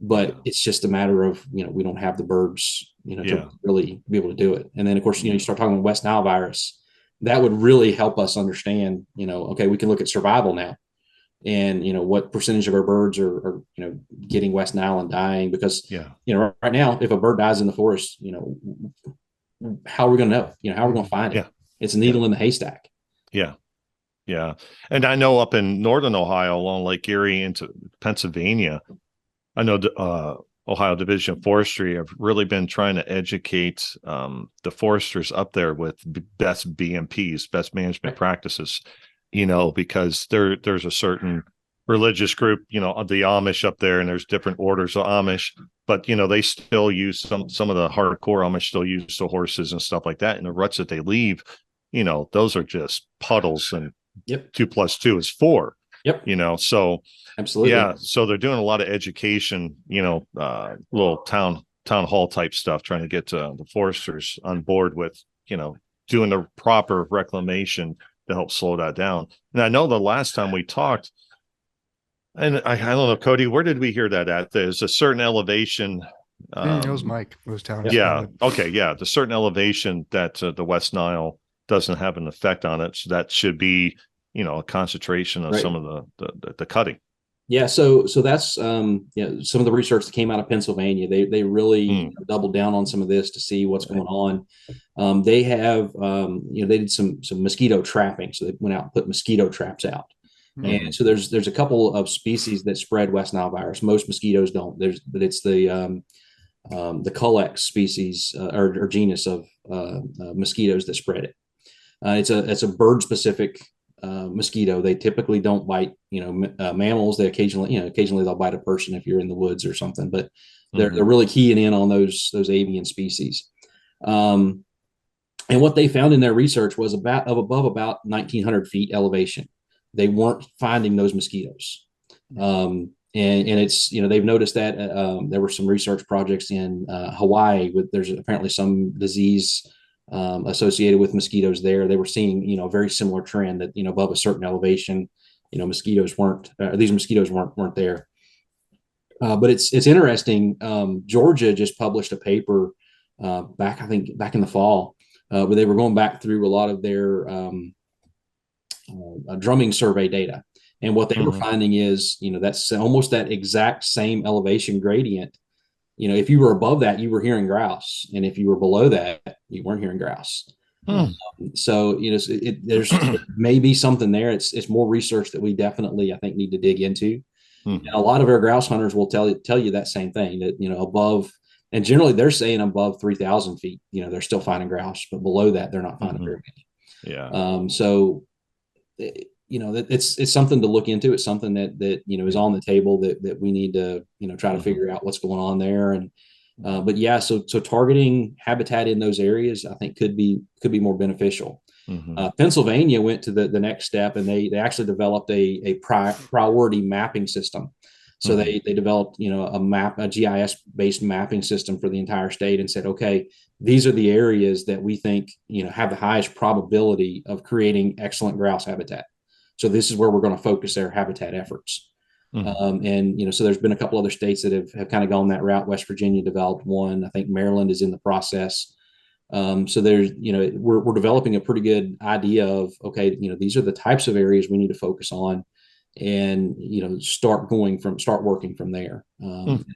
but it's just a matter of, we don't have the birds, to really be able to do it. And then of course, you start talking West Nile virus, that would really help us understand, okay, we can look at survival now. And what percentage of our birds are getting West Nile and dying, because right now if a bird dies in the forest, how are we going to know? How are we going to find it? It's a needle in the haystack. Yeah. And I know up in northern Ohio along Lake Erie into Pennsylvania, I know Ohio Division of Forestry have really been trying to educate the foresters up there with best BMPs, best management practices, because there's a certain religious group, the Amish up there, and there's different orders of Amish, but, they still use some of the hardcore Amish still use the horses and stuff like that. And the ruts that they leave, those are just puddles, and 2 + 2 is 4. Yep. So absolutely. Yeah. So they're doing a lot of education, little town hall type stuff, trying to get the foresters on board with, doing the proper reclamation to help slow that down. And I know the last time we talked, and I don't know, Cody, where did we hear that at? There's a certain elevation. It was Mike. It was telling us. Yeah. Okay. Yeah. The certain elevation that the West Nile doesn't have an effect on it. So that should be, a concentration of some of the cutting. Yeah. So that's, some of the research that came out of Pennsylvania, they really doubled down on some of this to see what's going on. They have, they did some mosquito trapping. So they went out and put mosquito traps out. And so there's a couple of species that spread West Nile virus. Most mosquitoes don't. But it's the Culex species or genus of mosquitoes that spread it. It's a bird specific mosquito. They typically don't bite, mammals. They occasionally they'll bite a person if you're in the woods or something. But they're really keying in on those avian species. And what they found in their research was above about 1,900 feet elevation, they weren't finding those mosquitoes. And it's, they've noticed that there were some research projects in Hawaii there's apparently some disease associated with mosquitoes there. They were seeing, a very similar trend that, above a certain elevation, these mosquitoes weren't there. But it's interesting. Georgia just published a paper back in the fall where they were going back through a lot of their drumming survey data. And what they were finding is, that's almost that exact same elevation gradient. If you were above that, you were hearing grouse. And if you were below that, you weren't hearing grouse. So, there's maybe something there. It's more research that we definitely, I think, need to dig into. And a lot of our grouse hunters will tell you that same thing, that, above, and generally they're saying above 3,000 feet, they're still finding grouse, but below that, they're not finding very many. Yeah. So, it's something to look into. It's something that is on the table that we need to, try to figure out what's going on there. And But yeah, so targeting habitat in those areas, I think could be more beneficial. Pennsylvania went to the next step, and they actually developed a priority mapping system. So they developed, a GIS based mapping system for the entire state, and said, okay, these are the areas that we think, have the highest probability of creating excellent grouse habitat. So this is where we're going to focus their habitat efforts. And so there's been a couple other states that have kind of gone that route. West Virginia developed one. I think Maryland is in the process. So there's, we're developing a pretty good idea of, okay, these are the types of areas we need to focus on, and start working from there.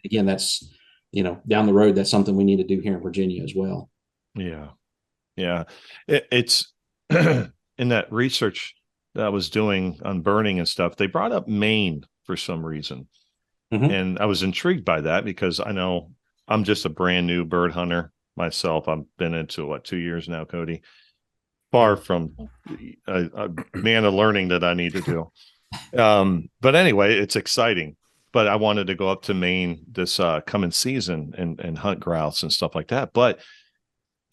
Again, that's down the road, that's something we need to do here in Virginia as well. It's in that research that I was doing on burning and stuff, they brought up Maine for some reason. And I was intrigued by that, because I know I'm just a brand new bird hunter myself. I've been into 2 years now, Cody. Far from a man of learning that I need to do. But anyway, it's exciting. But I wanted to go up to Maine this coming season and hunt grouse and stuff like that. But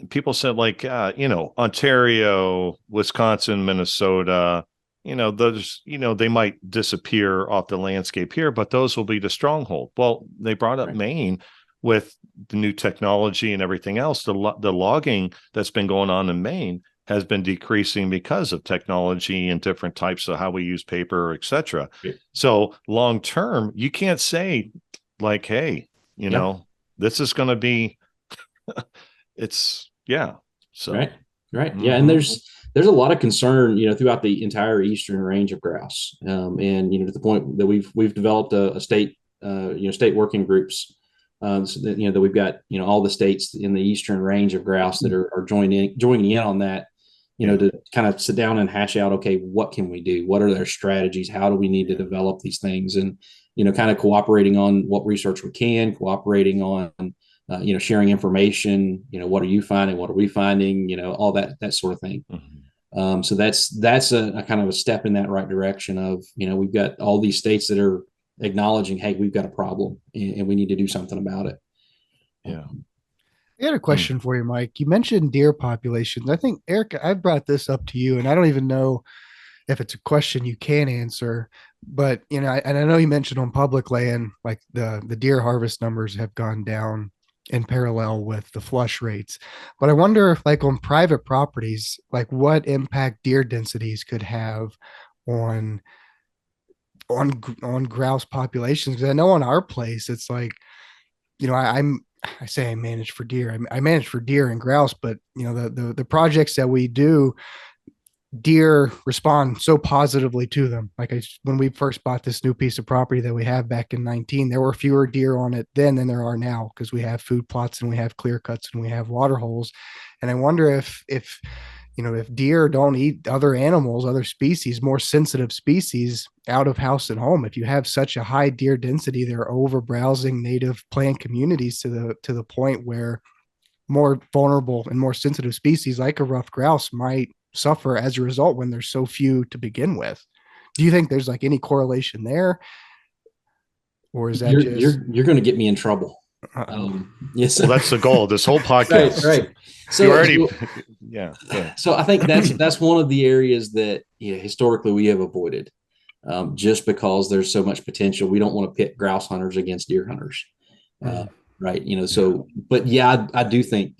people said, like, Ontario, Wisconsin, Minnesota, those, they might disappear off the landscape here, but those will be the stronghold. Well, they brought up Maine with the new technology and everything else. The logging that's been going on in Maine has been decreasing because of technology and different types of how we use paper, etc. So long term, you can't say, like, hey, this is going to be so right. Yeah. And there's a lot of concern, throughout the entire eastern range of grouse. And to the point that we've developed a state, state working groups, so that, that we've got, all the states in the eastern range of grouse that are joining in on that, to kind of sit down and hash out, okay, what can we do? What are their strategies? How do we need to develop these things? And, kind of cooperating on what research we can, cooperating on, sharing information, what are you finding? What are we finding? All that sort of thing. So that's a kind of a step in that right direction of, we've got all these states that are acknowledging, hey, we've got a problem and we need to do something about it. I had a question for you, Mike. You mentioned deer populations. I think, Eric, I've brought this up to you, and I don't even know if it's a question you can answer, but, and I know you mentioned on public land, like the deer harvest numbers have gone down in parallel with the flush rates. But I wonder if, like, on private properties, like, what impact deer densities could have on grouse populations. Because I know on our place, it's like, I say I manage for deer. I manage for deer and grouse, but the projects that we do, deer respond so positively to them. Like, when we first bought this new piece of property that we have back in 19, there were fewer deer on it then than there are now, because we have food plots and we have clear cuts and we have water holes. And I wonder if deer don't eat other animals, other species, more sensitive species out of house and home. If you have such a high deer density, they're over browsing native plant communities to the point where more vulnerable and more sensitive species like a ruffed grouse might suffer as a result when there's so few to begin with. Do you think there's, like, any correlation there, or is that you're going to get me in trouble? Yes. Well, that's the goal of this whole podcast. Right. So I think that's one of the areas that historically we have avoided, just because there's so much potential. We don't want to pit grouse hunters against deer hunters, right? So, but yeah, I do think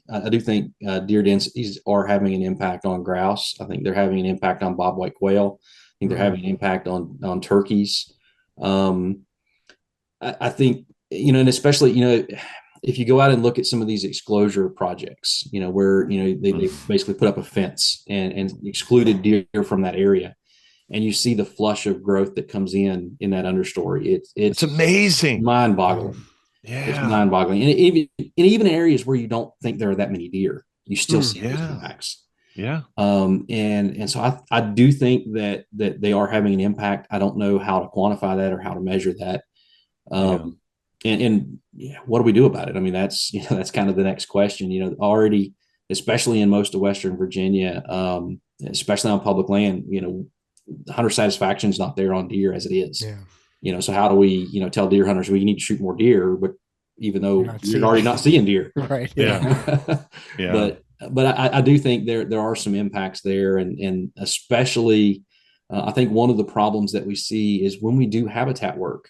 deer densities are having an impact on grouse. I think they're having an impact on bobwhite quail. I think they're having an impact on turkeys. I think, and especially, if you go out and look at some of these exclosure projects, where, they basically put up a fence and excluded deer from that area, and you see the flush of growth that comes in that understory. It's amazing, mind-boggling. It's mind-boggling. And even in areas where you don't think there are that many deer, you still see those impacts. And so I do think that they are having an impact. I don't know how to quantify that or how to measure that. And what do we do about it? I mean, that's kind of the next question. Already, especially in most of Western Virginia, especially on public land, hunter satisfaction is not there on deer as it is. So how do we, tell deer hunters we need to shoot more deer, but even You're though not you're seeing already it. not seeing deer. Right. Yeah. Yeah. But I do think there are some impacts there, and especially I think one of the problems that we see is when we do habitat work,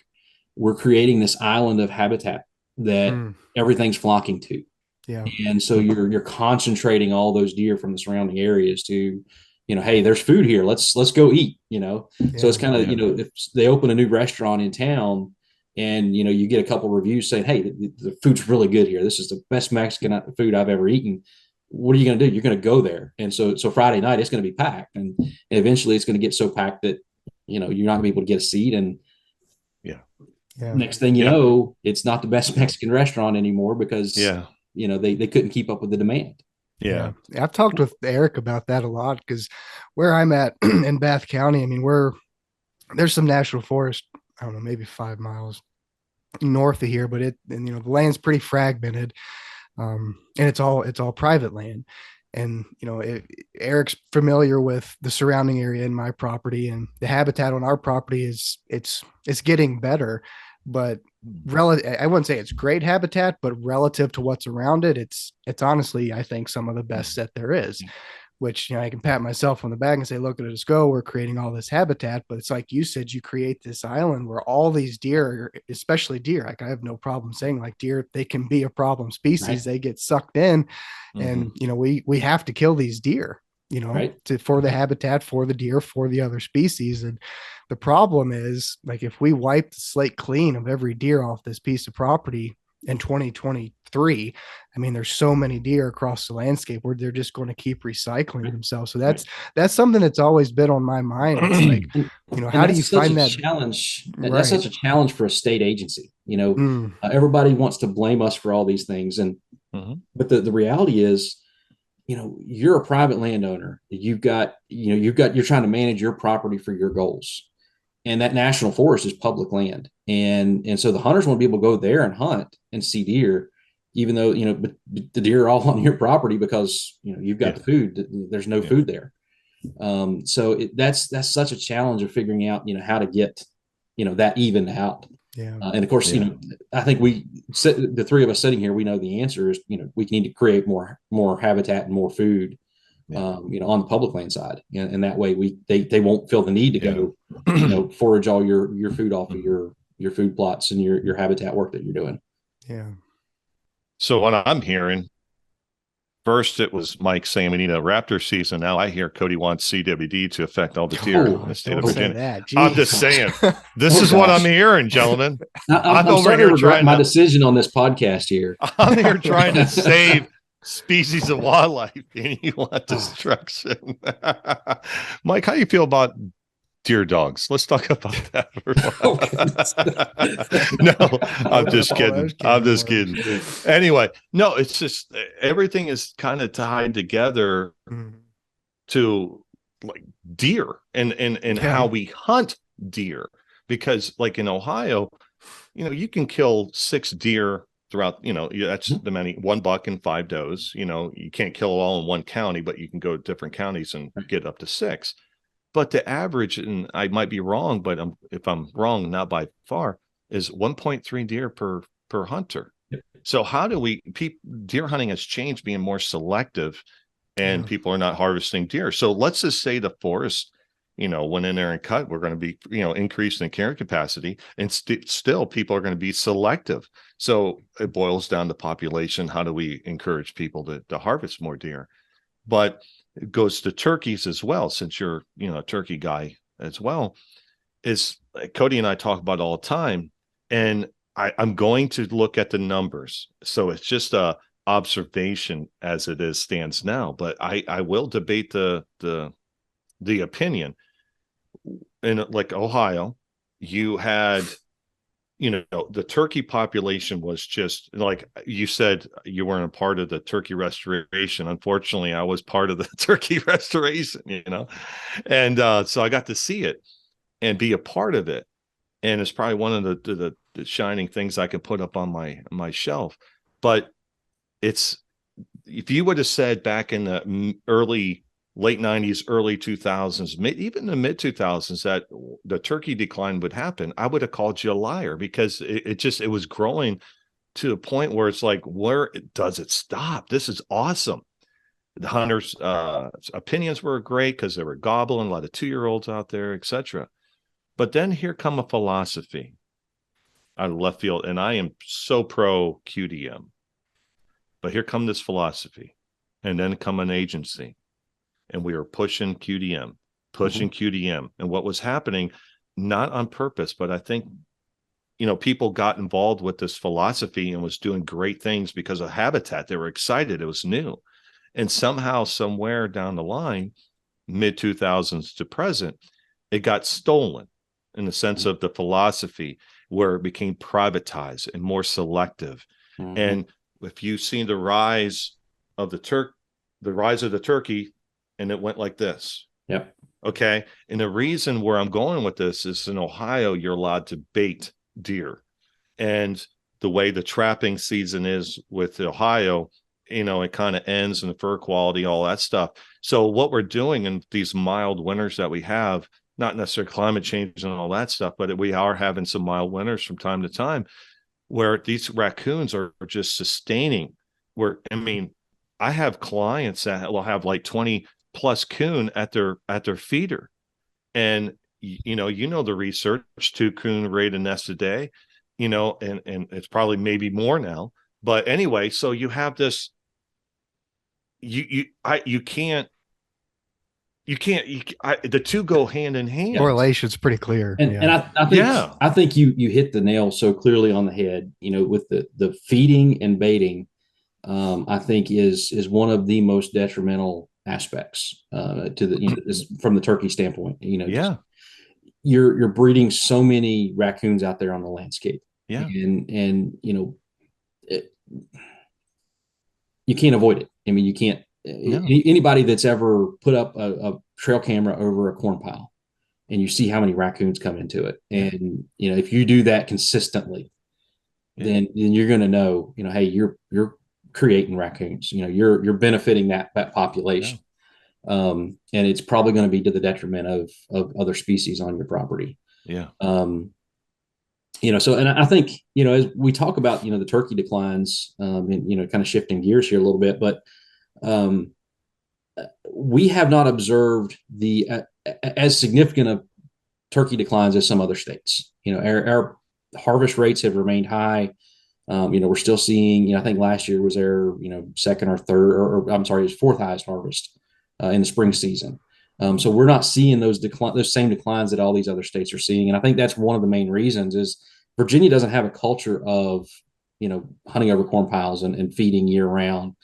we're creating this island of habitat that Mm, everything's flocking to. yeah. And so you're concentrating all those deer from the surrounding areas to, hey, there's food here. Let's go eat. So Yeah. it's kind of, if they open a new restaurant in town, and you get a couple reviews saying, hey, the food's really good here. This is the best Mexican food I've ever eaten. What are you going to do? You're going to go there. And so Friday night it's going to be packed, and eventually it's going to get so packed that you're not going to be able to get a seat. And Yeah. Yeah. next thing you Yeah. know, it's not the best Mexican restaurant anymore because Yeah. they couldn't keep up with the demand. Yeah. I've talked with Eric about that a lot because where I'm at in Bath County, I mean, there's some national forest, I don't know, maybe 5 miles north of here, but the land's pretty fragmented. And it's all private land. And, Eric's familiar with the surrounding area in my property, and the habitat on our property it's getting better, but I wouldn't say it's great habitat, but relative to what's around it, it's honestly, I think, some of the best that there is, which, I can pat myself on the back and say, look at us go, we're creating all this habitat. But it's like you said, you create this island where all these deer, especially deer, like I have no problem saying, like, deer, they can be a problem species. Right. They get sucked in, and, Mm-hmm. we have to kill these deer, Right. for the habitat, for the deer, for the other species. And the problem is, like, if we wipe the slate clean of every deer off this piece of property in 2023, I mean, there's so many deer across the landscape where they're just going to keep recycling themselves. So that's something that's always been on my mind. It's like, how do you find that challenge? right? That's such a challenge for a state agency. Everybody wants to blame us for all these things, but the reality is, you're a private landowner. You're trying to manage your property for your goals, and that national forest is public land, and so the hunters want to be able to go there and hunt and see deer, even though but the deer are all on your property because you've got the food. There's no food there. So that's such a challenge of figuring out how to get that evened out. And of course, I think the three of us sitting here, we know the answer is we need to create more habitat and more food on the public land side, and that way they won't feel the need to go forage all your food off of your food plots and your habitat work that you're doing. So what I'm hearing, first it was Mike saying we need a raptor season. Now I hear Cody wants CWD to affect all the deer in the state of Virginia. I'm just saying, this is what I'm hearing, gentlemen. I'm over here trying my decision on this podcast here. I'm here trying to save species of wildlife, and you want destruction. Mike, how do you feel about deer dogs? Let's talk about that for a while. No, I'm just kidding. I'm just kidding. Anyway, no, it's just everything is kind of tied together to like deer and how we hunt deer, because like in Ohio, you can kill 6 deer throughout, that's the many, 1 buck and 5 does. You can't kill it all in one county, but you can go to different counties and get up to 6. But the average, and I might be wrong, but if I'm wrong, not by far, is 1.3 deer per hunter. So how do deer hunting has changed, being more selective, and people are not harvesting deer. So let's just say the forest, went in there and cut, we're going to be, increased in carrying capacity, and still people are going to be selective. So it boils down to population. How do we encourage people to harvest more deer? But it goes to turkeys as well, since you're, a turkey guy as well, is Cody and I talk about all the time. And I'm going to look at the numbers. So it's just a observation as it stands now, but I will debate the opinion. In like Ohio, you had, the turkey population was just like you said, you weren't a part of the turkey restoration. Unfortunately, I was part of the turkey restoration, and so I got to see it and be a part of it. And it's probably one of the shining things I can put up on my shelf. But if you would have said back in the late 90s, early 2000s, even the mid 2000s, that the turkey decline would happen, I would have called you a liar, because it was growing to the point where it's like, where does it stop? This is awesome. The hunters' opinions were great because they were gobbling, a lot of 2-year-olds out there, etc. But then here come a philosophy out of left field, and I am so pro QDM. But here come this philosophy, and then come an agency, and we were pushing QDM, QDM. And what was happening, not on purpose, but I think, people got involved with this philosophy and was doing great things because of habitat. They were excited. It was new. And somehow, somewhere down the line, mid 2000s to present, it got stolen in the sense of the philosophy, where it became privatized and more selective. And if you've seen the rise of the turkey, and it went like this. Yep. Okay. And the reason where I'm going with this is, in Ohio, you're allowed to bait deer. And the way the trapping season is with Ohio, it kind of ends in the fur quality, all that stuff. So what we're doing in these mild winters that we have, not necessarily climate change and all that stuff, but we are having some mild winters from time to time, where these raccoons are just sustaining. I have clients that will have like 20 plus coon at their feeder. And, the research, 2 coon ready to nest a day, and it's probably maybe more now. But anyway, so you have this, the two go hand in hand. Correlation's pretty clear. And I think you hit the nail so clearly on the head, with the feeding and baiting, I think is one of the most detrimental aspects to the, from the turkey standpoint, you're breeding so many raccoons out there on the landscape. Yeah. And you can't avoid it. I mean, you can't, anybody that's ever put up a trail camera over a corn pile and you see how many raccoons come into it. And, if you do that consistently, then you're going to know, hey, you're creating raccoons, you're benefiting that population. And it's probably going to be to the detriment of other species on your property. Yeah. So, and I think, as we talk about, the turkey declines, and, kind of shifting gears here a little bit, but we have not observed as significant of turkey declines as some other states. Our harvest rates have remained high. We're still seeing, I think last year was their, second or third, or I'm sorry, it was 4th highest harvest in the spring season. So we're not seeing those same declines that all these other states are seeing. And I think that's one of the main reasons is Virginia doesn't have a culture of, hunting over corn piles and feeding year round.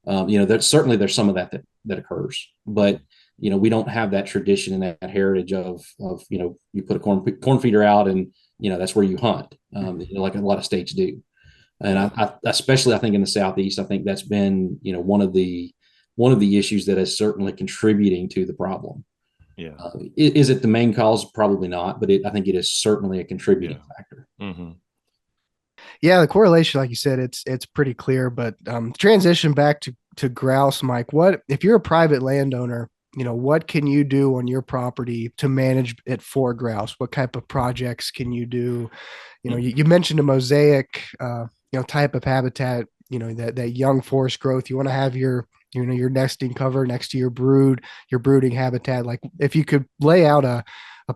There's some of that occurs, but, we don't have that tradition and that heritage of, you put a corn feeder out and, that's where you hunt, like a lot of states do. And I especially, I think in the Southeast, I think that's been, one of the issues that is certainly contributing to the problem. Yeah. Is it the main cause? Probably not, but I think it is certainly a contributing factor. Mm-hmm. Yeah, the correlation, like you said, it's pretty clear. But transition back to grouse, Mike. What if you're a private landowner? What can you do on your property to manage it for grouse? What type of projects can you do? You mentioned a mosaic, type of habitat. That young forest growth. You want to have your nesting cover next to your brooding habitat. Like if you could lay out a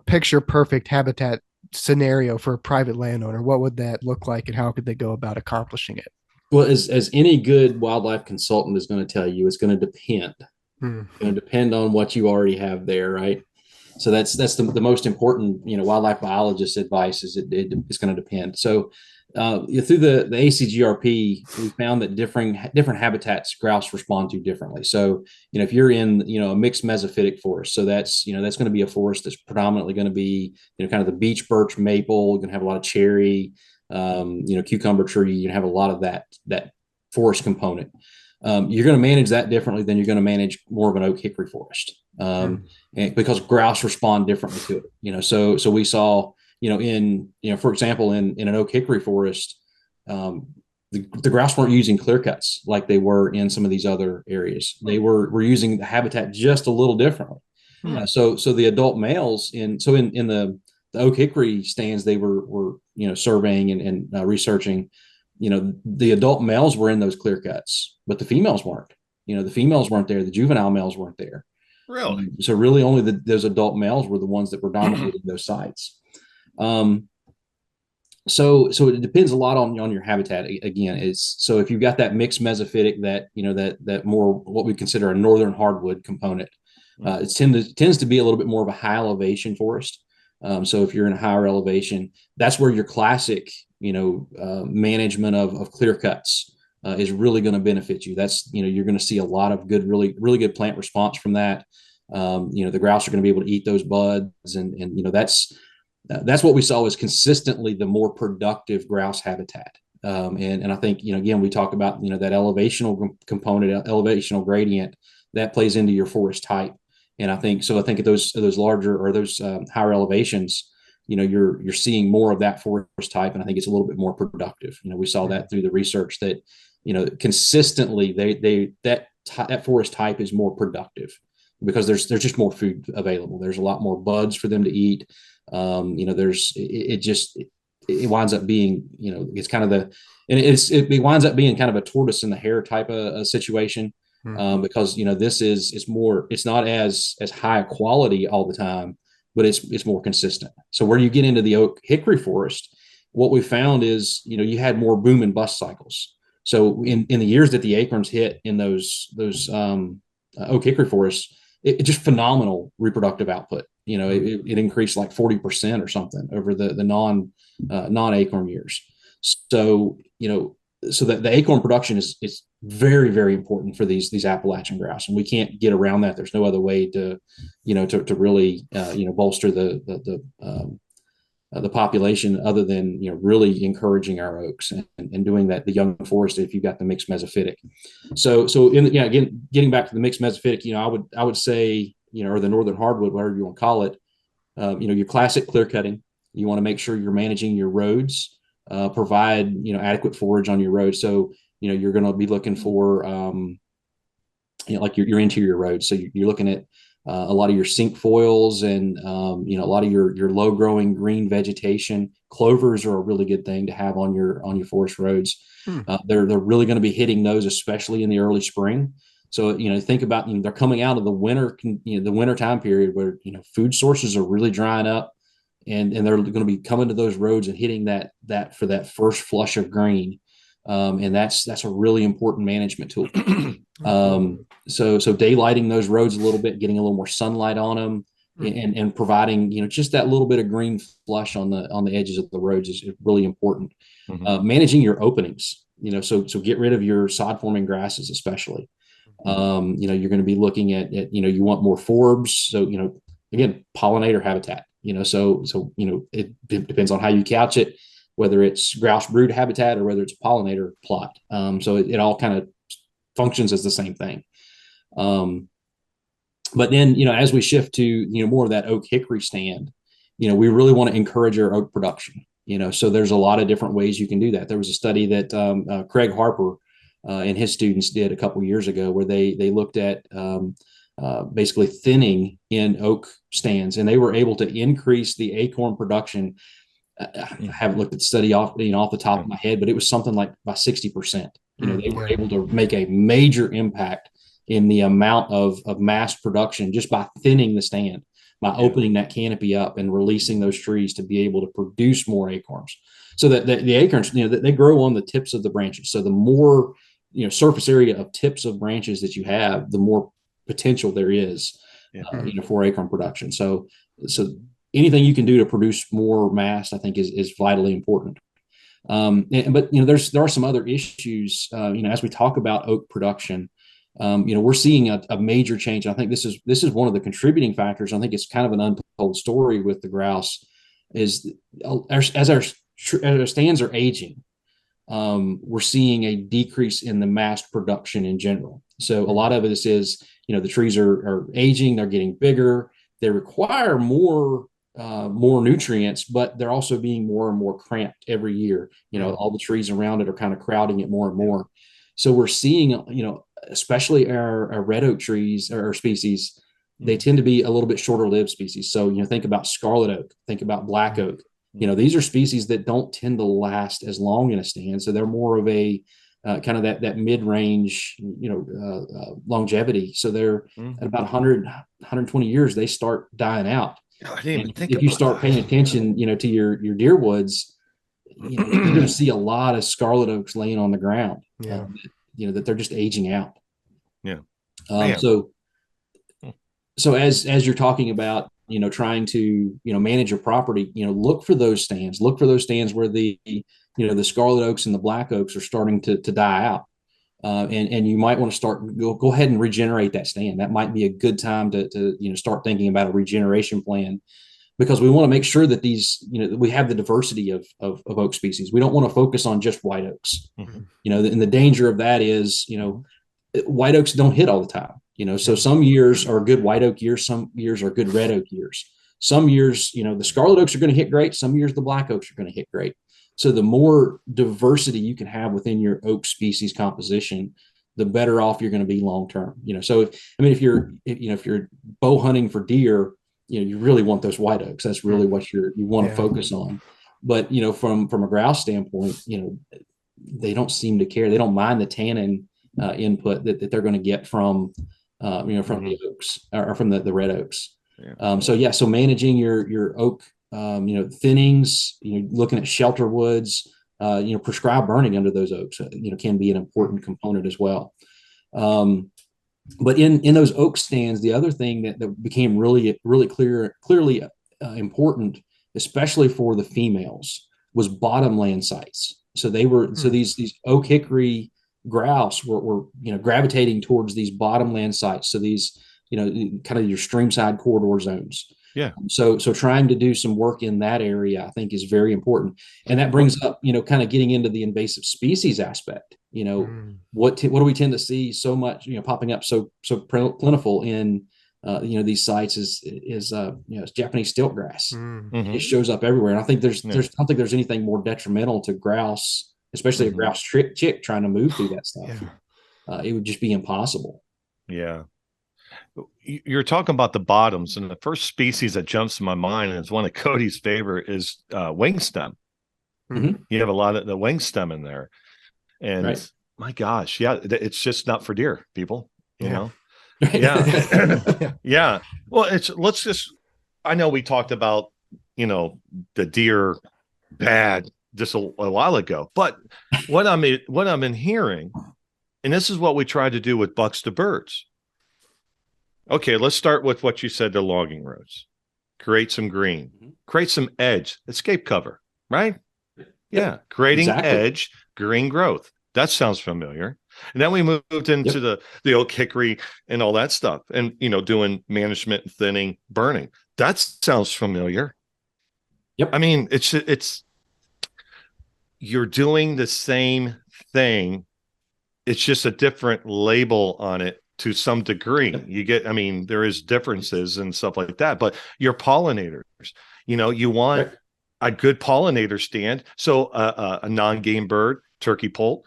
picture perfect habitat scenario for a private landowner, what would that look like and how could they go about accomplishing it? Well, as any good wildlife consultant is going to tell you, it's going to depend. It's going to depend on what you already have there, right? So that's the most important, wildlife biologist advice is it's going to depend. So through the ACGRP, we found that different habitats grouse respond to differently. So, if you're in, a mixed mesophytic forest, so that's going to be a forest that's predominantly going to be, kind of the beech, birch, maple, you're going to have a lot of cherry, cucumber tree, you're going to have a lot of that forest component. You're going to manage that differently than you're going to manage more of an oak hickory forest, and because grouse respond differently to it. So we saw, for example, in an oak hickory forest, the grouse weren't using clear cuts like they were in some of these other areas. They were using the habitat just a little differently. So the adult males in the oak hickory stands they were surveying and researching, the adult males were in those clear cuts, but the females weren't. The females weren't there. The juvenile males weren't there. Really? So really only those adult males were the ones that were dominating those sites. So it depends a lot on your habitat. Again, so if you've got that mixed mesophytic, that more what we consider a northern hardwood component, it tends to be a little bit more of a high elevation forest. So if you're in a higher elevation, that's where your classic management of clear cuts is really going to benefit you. That's you're going to see a lot of good, really good plant response from that. The grouse are going to be able to eat those buds, and that's what we saw was consistently the more productive grouse habitat. And I think, again, we talk about, that elevational component, elevational gradient that plays into your forest type. And I think at those larger or those higher elevations, you're seeing more of that forest type. And I think it's a little bit more productive. We saw that through the research that, consistently that forest type is more productive because there's just more food available. There's a lot more buds for them to eat. It winds up being, it's kind of it winds up being kind of a tortoise and the hare type of situation. Because it's not as high a quality all the time, but it's more consistent. So where you get into the oak hickory forest, what we found is you had more boom and bust cycles. So in the years that the acorns hit in those oak hickory forests, it just phenomenal reproductive output. It increased like 40% or something over the non-acorn years. So so that the acorn production is very, very important for these Appalachian grouse, and we can't get around that. There's no other way to really bolster the population other than really encouraging our oaks and doing that, the young forest, if you've got the mixed mesophytic. So again, getting back to the mixed mesophytic, I would say or the northern hardwood, whatever you want to call it, your classic clear cutting. You want to make sure you're managing your roads, provide adequate forage on your roads. So you're going to be looking for like your interior roads. So you're looking at a lot of your cinquefoils and a lot of your low growing green vegetation. Clovers are a really good thing to have on your forest roads. They're really going to be hitting those, especially in the early spring. So think about they're coming out of the winter time period where food sources are really drying up, and they're going to be coming to those roads and hitting that for that first flush of green. And that's a really important management tool. So daylighting those roads a little bit, getting a little more sunlight on them, and providing just that little bit of green flush on the edges of the roads is really important. Managing your openings, so get rid of your sod forming grasses, especially. You're going to be looking at you want more forbs. So again, pollinator habitat. It depends on how you couch it, whether it's grouse brood habitat or whether it's a pollinator plot. So it all kind of functions as the same thing. But then, as we shift to, more of that oak hickory stand, we really want to encourage our oak production, so there's a lot of different ways you can do that. There was a study that Craig Harper and his students did a couple of years ago where they looked at basically thinning in oak stands, and they were able to increase the acorn production. I haven't looked at the study off the top of my head, but it was something like by 60%. They were able to make a major impact in the amount of mass production just by thinning the stand, by opening that canopy up and releasing those trees to be able to produce more acorns. So that the acorns, they grow on the tips of the branches. So the more surface area of tips of branches that you have, the more potential there is, for acorn production. So anything you can do to produce more mass, I think, is vitally important. But there are some other issues. As we talk about oak production, we're seeing a major change. I think this is one of the contributing factors. I think it's kind of an untold story with the grouse. Is as our stands are aging, we're seeing a decrease in the mass production in general. So a lot of this is the trees are aging, they're getting bigger, they require more nutrients, but they're also being more and more cramped every year. All the trees around it are kind of crowding it more and more. So we're seeing, especially our red oak trees or species, they tend to be a little bit shorter lived species. So, think about scarlet oak, think about black oak. These are species that don't tend to last as long in a stand. So they're more of a kind of that mid-range, longevity. So they're at about 100, 120 years, they start dying out. I didn't even think if you start paying attention, to your deer woods, you're going to see a lot of scarlet oaks laying on the ground. Yeah. That they're just aging out. Yeah. So as you're talking about, trying to, manage your property, look for those stands, where the scarlet oaks and the black oaks are starting to die out. And you might want to go ahead and regenerate that stand. That might be a good time to start thinking about a regeneration plan, because we want to make sure that we have the diversity of oak species. We don't want to focus on just white oaks. And the danger of that is, white oaks don't hit all the time. So some years are good white oak years, some years are good red oak years. Some years, the scarlet oaks are going to hit great. Some years the black oaks are going to hit great. So the more diversity you can have within your oak species composition, the better off you're going to be long term. So if you're bow hunting for deer, you really want those white oaks. That's really what you want to focus on. But from a grouse standpoint, they don't seem to care. They don't mind the tannin input that they're going to get from the oaks or from the red oaks. So managing your oak, thinnings, looking at shelter woods, prescribed burning under those oaks, can be an important component as well. But in those oak stands, the other thing that became really clearly important, especially for the females, was bottomland sites. So these oak hickory grouse were gravitating towards these bottomland sites. So these, kind of your streamside corridor zones. Yeah. So trying to do some work in that area, I think, is very important. And that brings up, kind of getting into the invasive species aspect. What do we tend to see so much, popping up so plentiful in, these sites is Japanese stilt grass. It shows up everywhere. And I think I don't think there's anything more detrimental to grouse, especially a grouse chick trying to move through that stuff. It would just be impossible. Yeah. You're talking about the bottoms, and the first species that jumps to my mind is one of Cody's favorite is wingstem. You have a lot of the wingstem in there, and my gosh, it's just not for deer, people. You know, yeah. Well, I know we talked about the deer bad just a while ago, but what I'm hearing, and this is what we try to do with bucks to birds. Okay, let's start with what you said, the logging roads. Create some green, create some edge, escape cover, right? Yeah, creating edge, green growth. That sounds familiar. And then we moved into the oak hickory and all that stuff, and doing management, thinning, burning. That sounds familiar. Yep. I mean, it's you're doing the same thing. It's just a different label on it. To some degree, there is differences and stuff like that, but your pollinators, you want a good pollinator stand. So a non-game bird, turkey poult,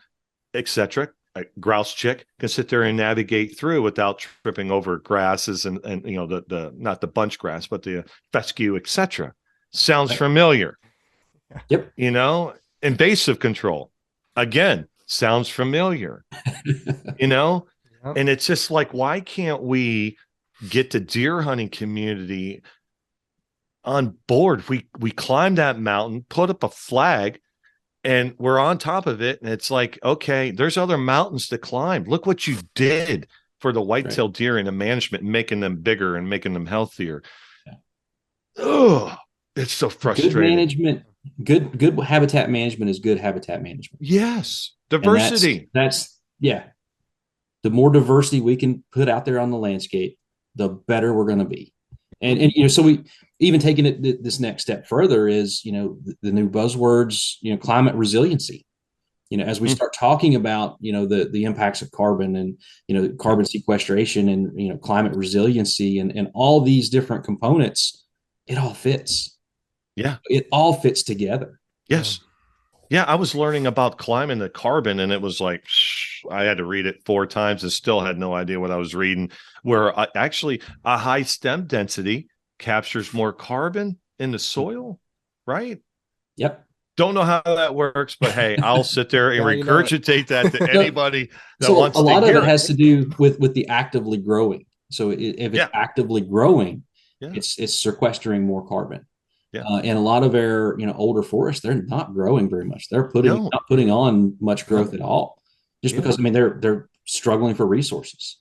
etc., a grouse chick can sit there and navigate through without tripping over grasses and the not the bunch grass, but the fescue, etc. Sounds familiar. Yep. Invasive control, again, sounds familiar. And it's just like, why can't we get the deer hunting community on board? We climb that mountain, put up a flag, and we're on top of it. And it's like, okay, there's other mountains to climb. Look what you did for the white-tailed deer and the management, making them bigger and making them healthier. Oh, it's so frustrating. Good management, good habitat management is good habitat management. Yes. Diversity. That's the more diversity we can put out there on the landscape, the better we're going to be. And so we even taking it this next step further is, the new buzzwords, climate resiliency. As we start talking about, the impacts of carbon and, carbon sequestration and, climate resiliency and all these different components, it all fits. Yeah. It all fits together. Yes. Yeah, I was learning about climbing the carbon, and it was like I had to read it 4 times and still had no idea what I was reading. Where actually a high stem density captures more carbon in the soil, right? Yep. Don't know how that works, but hey, I'll sit there and regurgitate that to anybody that so wants a lot to of hear it has to do with the actively growing. So if it's actively growing, it's sequestering more carbon. And a lot of our older forests, they're not growing very much. They're not putting on much growth at all, just because they're struggling for resources.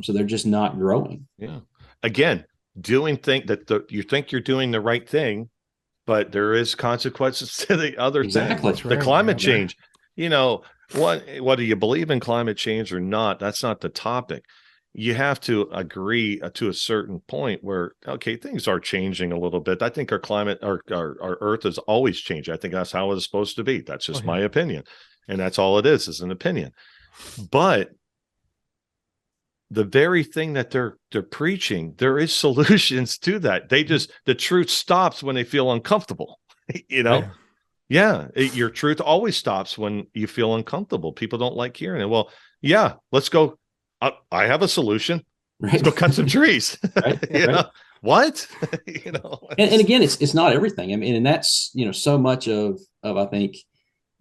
So they're just not growing. Yeah. Again, doing you think you're doing the right thing, but there is consequences to the other thing. The climate change. Whether you believe in climate change or not, that's not the topic. You have to agree to a certain point where, okay, things are changing a little bit. I think our climate, our Earth is always changing. I think that's how it's supposed to be. That's just my opinion. And that's all it is an opinion. But the very thing that they're preaching, there is solutions to that. The truth stops when they feel uncomfortable, your truth always stops when you feel uncomfortable. People don't like hearing it. Well, let's go. I have a solution. Right. Let's go cut some trees. Right. What? And again, it's not everything. I mean, and that's, so much of I think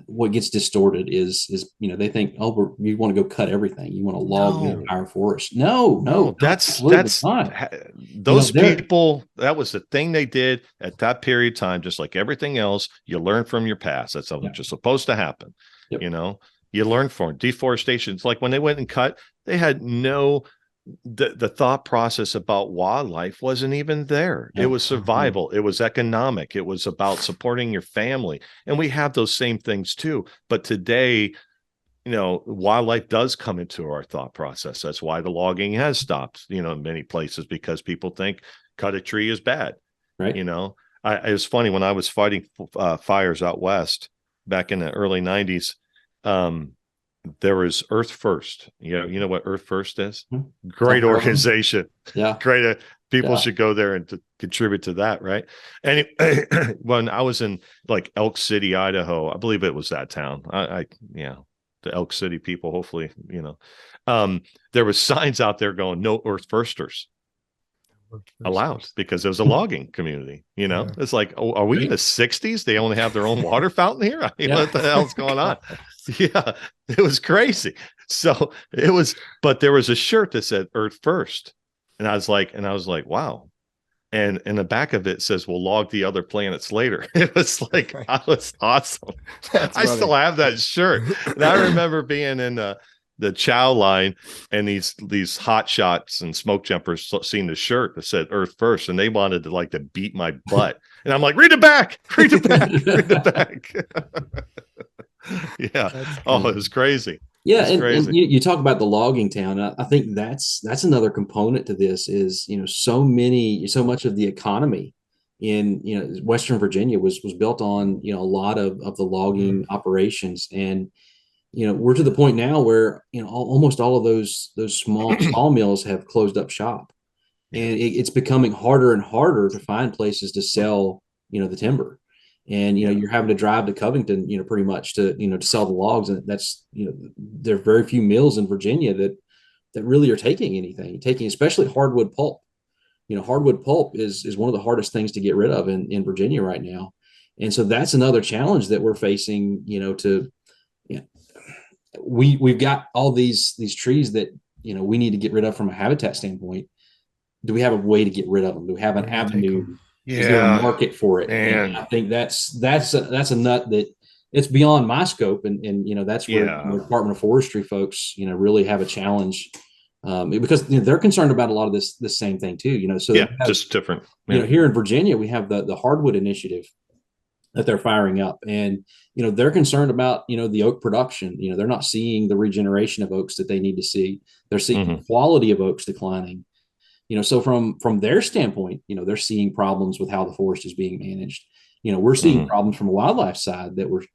what gets distorted is they think, oh, you want to go cut everything. You want to log the entire forest. No, that's not. Those people, that was the thing they did at that period of time. Just like everything else, you learn from your past. That's what's just supposed to happen. Yep. You learn from deforestation. It's like when they went and cut, they had the thought process about wildlife wasn't even there. It was survival. It was economic. It was about supporting your family. And we have those same things too. But today, wildlife does come into our thought process. That's why the logging has stopped, in many places, because people think cut a tree is bad. Right. It was funny when I was fighting fires out west back in the early 90s. There was Earth First. You know what Earth First is? Great organization. Yeah. Great. People should go there and contribute to that, right? And when I was in like Elk City, Idaho, I believe it was that town. The Elk City people, hopefully, there was signs out there going, no Earth Firsters allowed, because it was a logging community. It's like, oh, are we in the 60s? They only have their own water fountain here. What the hell's going on? It was crazy. So but there was a shirt that said Earth First, and I was like, wow. And in the back of it says, we'll log the other planets later. It was like, I was awesome. I still have that shirt. And I remember being in the chow line, and these hot shots and smoke jumpers seeing the shirt that said Earth First, and they wanted to beat my butt. And I'm like, read it back. Read it back. Oh, it was crazy. And you talk about the logging town. I think that's another component to this is, so much of the economy in, Western Virginia was built on, a lot of the logging operations. And, we're to the point now where, almost all of those small sawmills have closed up shop, and it's becoming harder and harder to find places to sell, the timber. And, you're having to drive to Covington, pretty much to sell the logs. And that's, there are very few mills in Virginia that really are taking especially hardwood pulp. Hardwood pulp is one of the hardest things to get rid of in Virginia right now. And so that's another challenge that we're facing, we've got all these trees that, we need to get rid of from a habitat standpoint. Do we have a way to get rid of them? Do we have an avenue? Is there a market for it? And I think that's a nut that it's beyond my scope. And that's where the Department of Forestry folks, really have a challenge, because they're concerned about a lot of this same thing too, so just different. Here in Virginia, we have the hardwood initiative that they're firing up, and they're concerned about the oak production. They're not seeing the regeneration of oaks that they need to see. They're seeing the quality of oaks declining. So from their standpoint, they're seeing problems with how the forest is being managed. We're seeing problems from a wildlife side that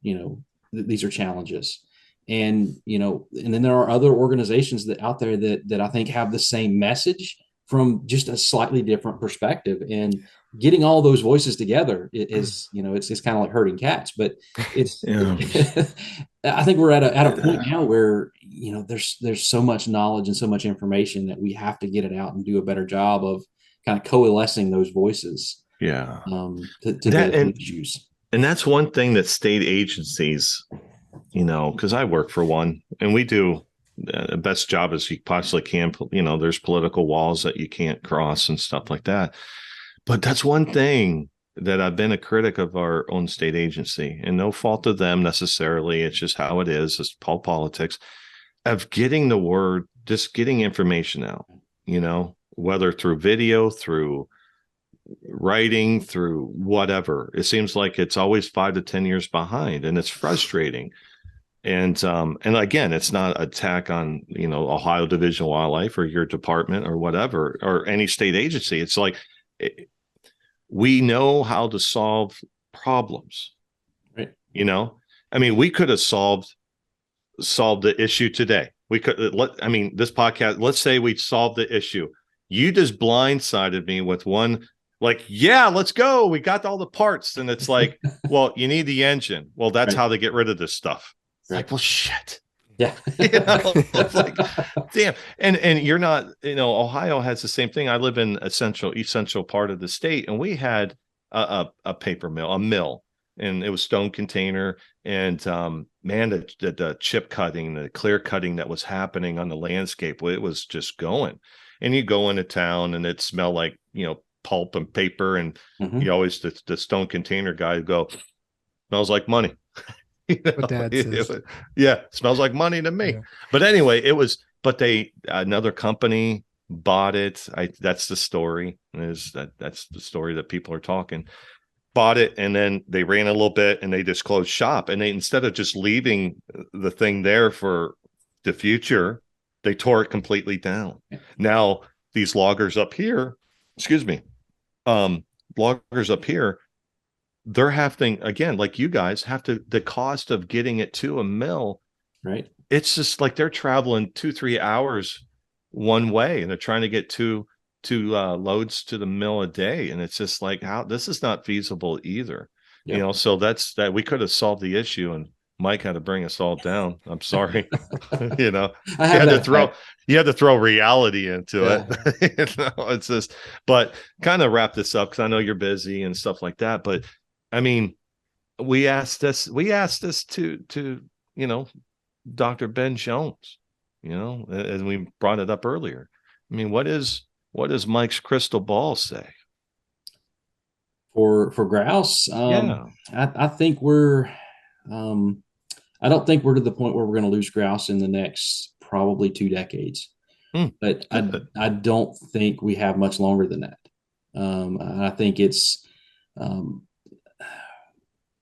these are challenges. And, and then there are other organizations that out there that I think have the same message from just a slightly different perspective. And getting all those voices together is, it's kind of like herding cats, but it's, I think we're at a point now where, there's so much knowledge and so much information that we have to get it out and do a better job of kind of coalescing those voices. To the issues. And that's one thing that state agencies, because I work for one, and we do the best job as you possibly can. There's political walls that you can't cross and stuff like that. But that's one thing that I've been a critic of our own state agency, and no fault of them necessarily. It's just how it is. It's politics of getting the word, just getting information out, whether through video, through writing, through whatever. It seems like it's always 5 to 10 years behind, and it's frustrating. And again, it's not an attack on Ohio Division of Wildlife or your department or whatever or any state agency. It's like we know how to solve problems, right? I mean, we could have solved the issue today. We could this podcast. Let's say we solved the issue. You just blindsided me with one. Like, yeah, let's go. We got all the parts. And it's like, well, you need the engine. Well, that's how they get rid of this stuff. It's like, well, shit. Yeah. It's like, damn. And you're not, Ohio has the same thing. I live in east central part of the state, and we had a paper mill, a mill, and it was stone container. And man, the chip cutting, the clear cutting that was happening on the landscape, it was just going. And you go into town and it smelled like, pulp and paper, and you always the stone container guy go, smells like money. What Dad says. Smells like money to me. Yeah. But anyway, but another company bought it. That's the story. That's the story that people are talking. Bought it, and then they ran a little bit, and they just closed shop. And they, instead of just leaving the thing there for the future, they tore it completely down. Now these loggers up here, loggers up here, they're having, again, like you guys have to, the cost of getting it to a mill, right? It's just like they're traveling 2-3 hours one way, and they're trying to get two loads to the mill a day. And it's just like, how, this is not feasible either. So that's that. We could have solved the issue, and Mike had to bring us all down. I'm sorry. You had to throw reality into it. It's just, but kind of wrap this up, because I know you're busy and stuff like that. But I mean, we asked this to Dr. Ben Jones, and we brought it up earlier. I mean, what does Mike's crystal ball say for grouse? I think we're I don't think we're to the point where we're going to lose grouse in the next probably 2 decades, but I don't think we have much longer than that. I think it's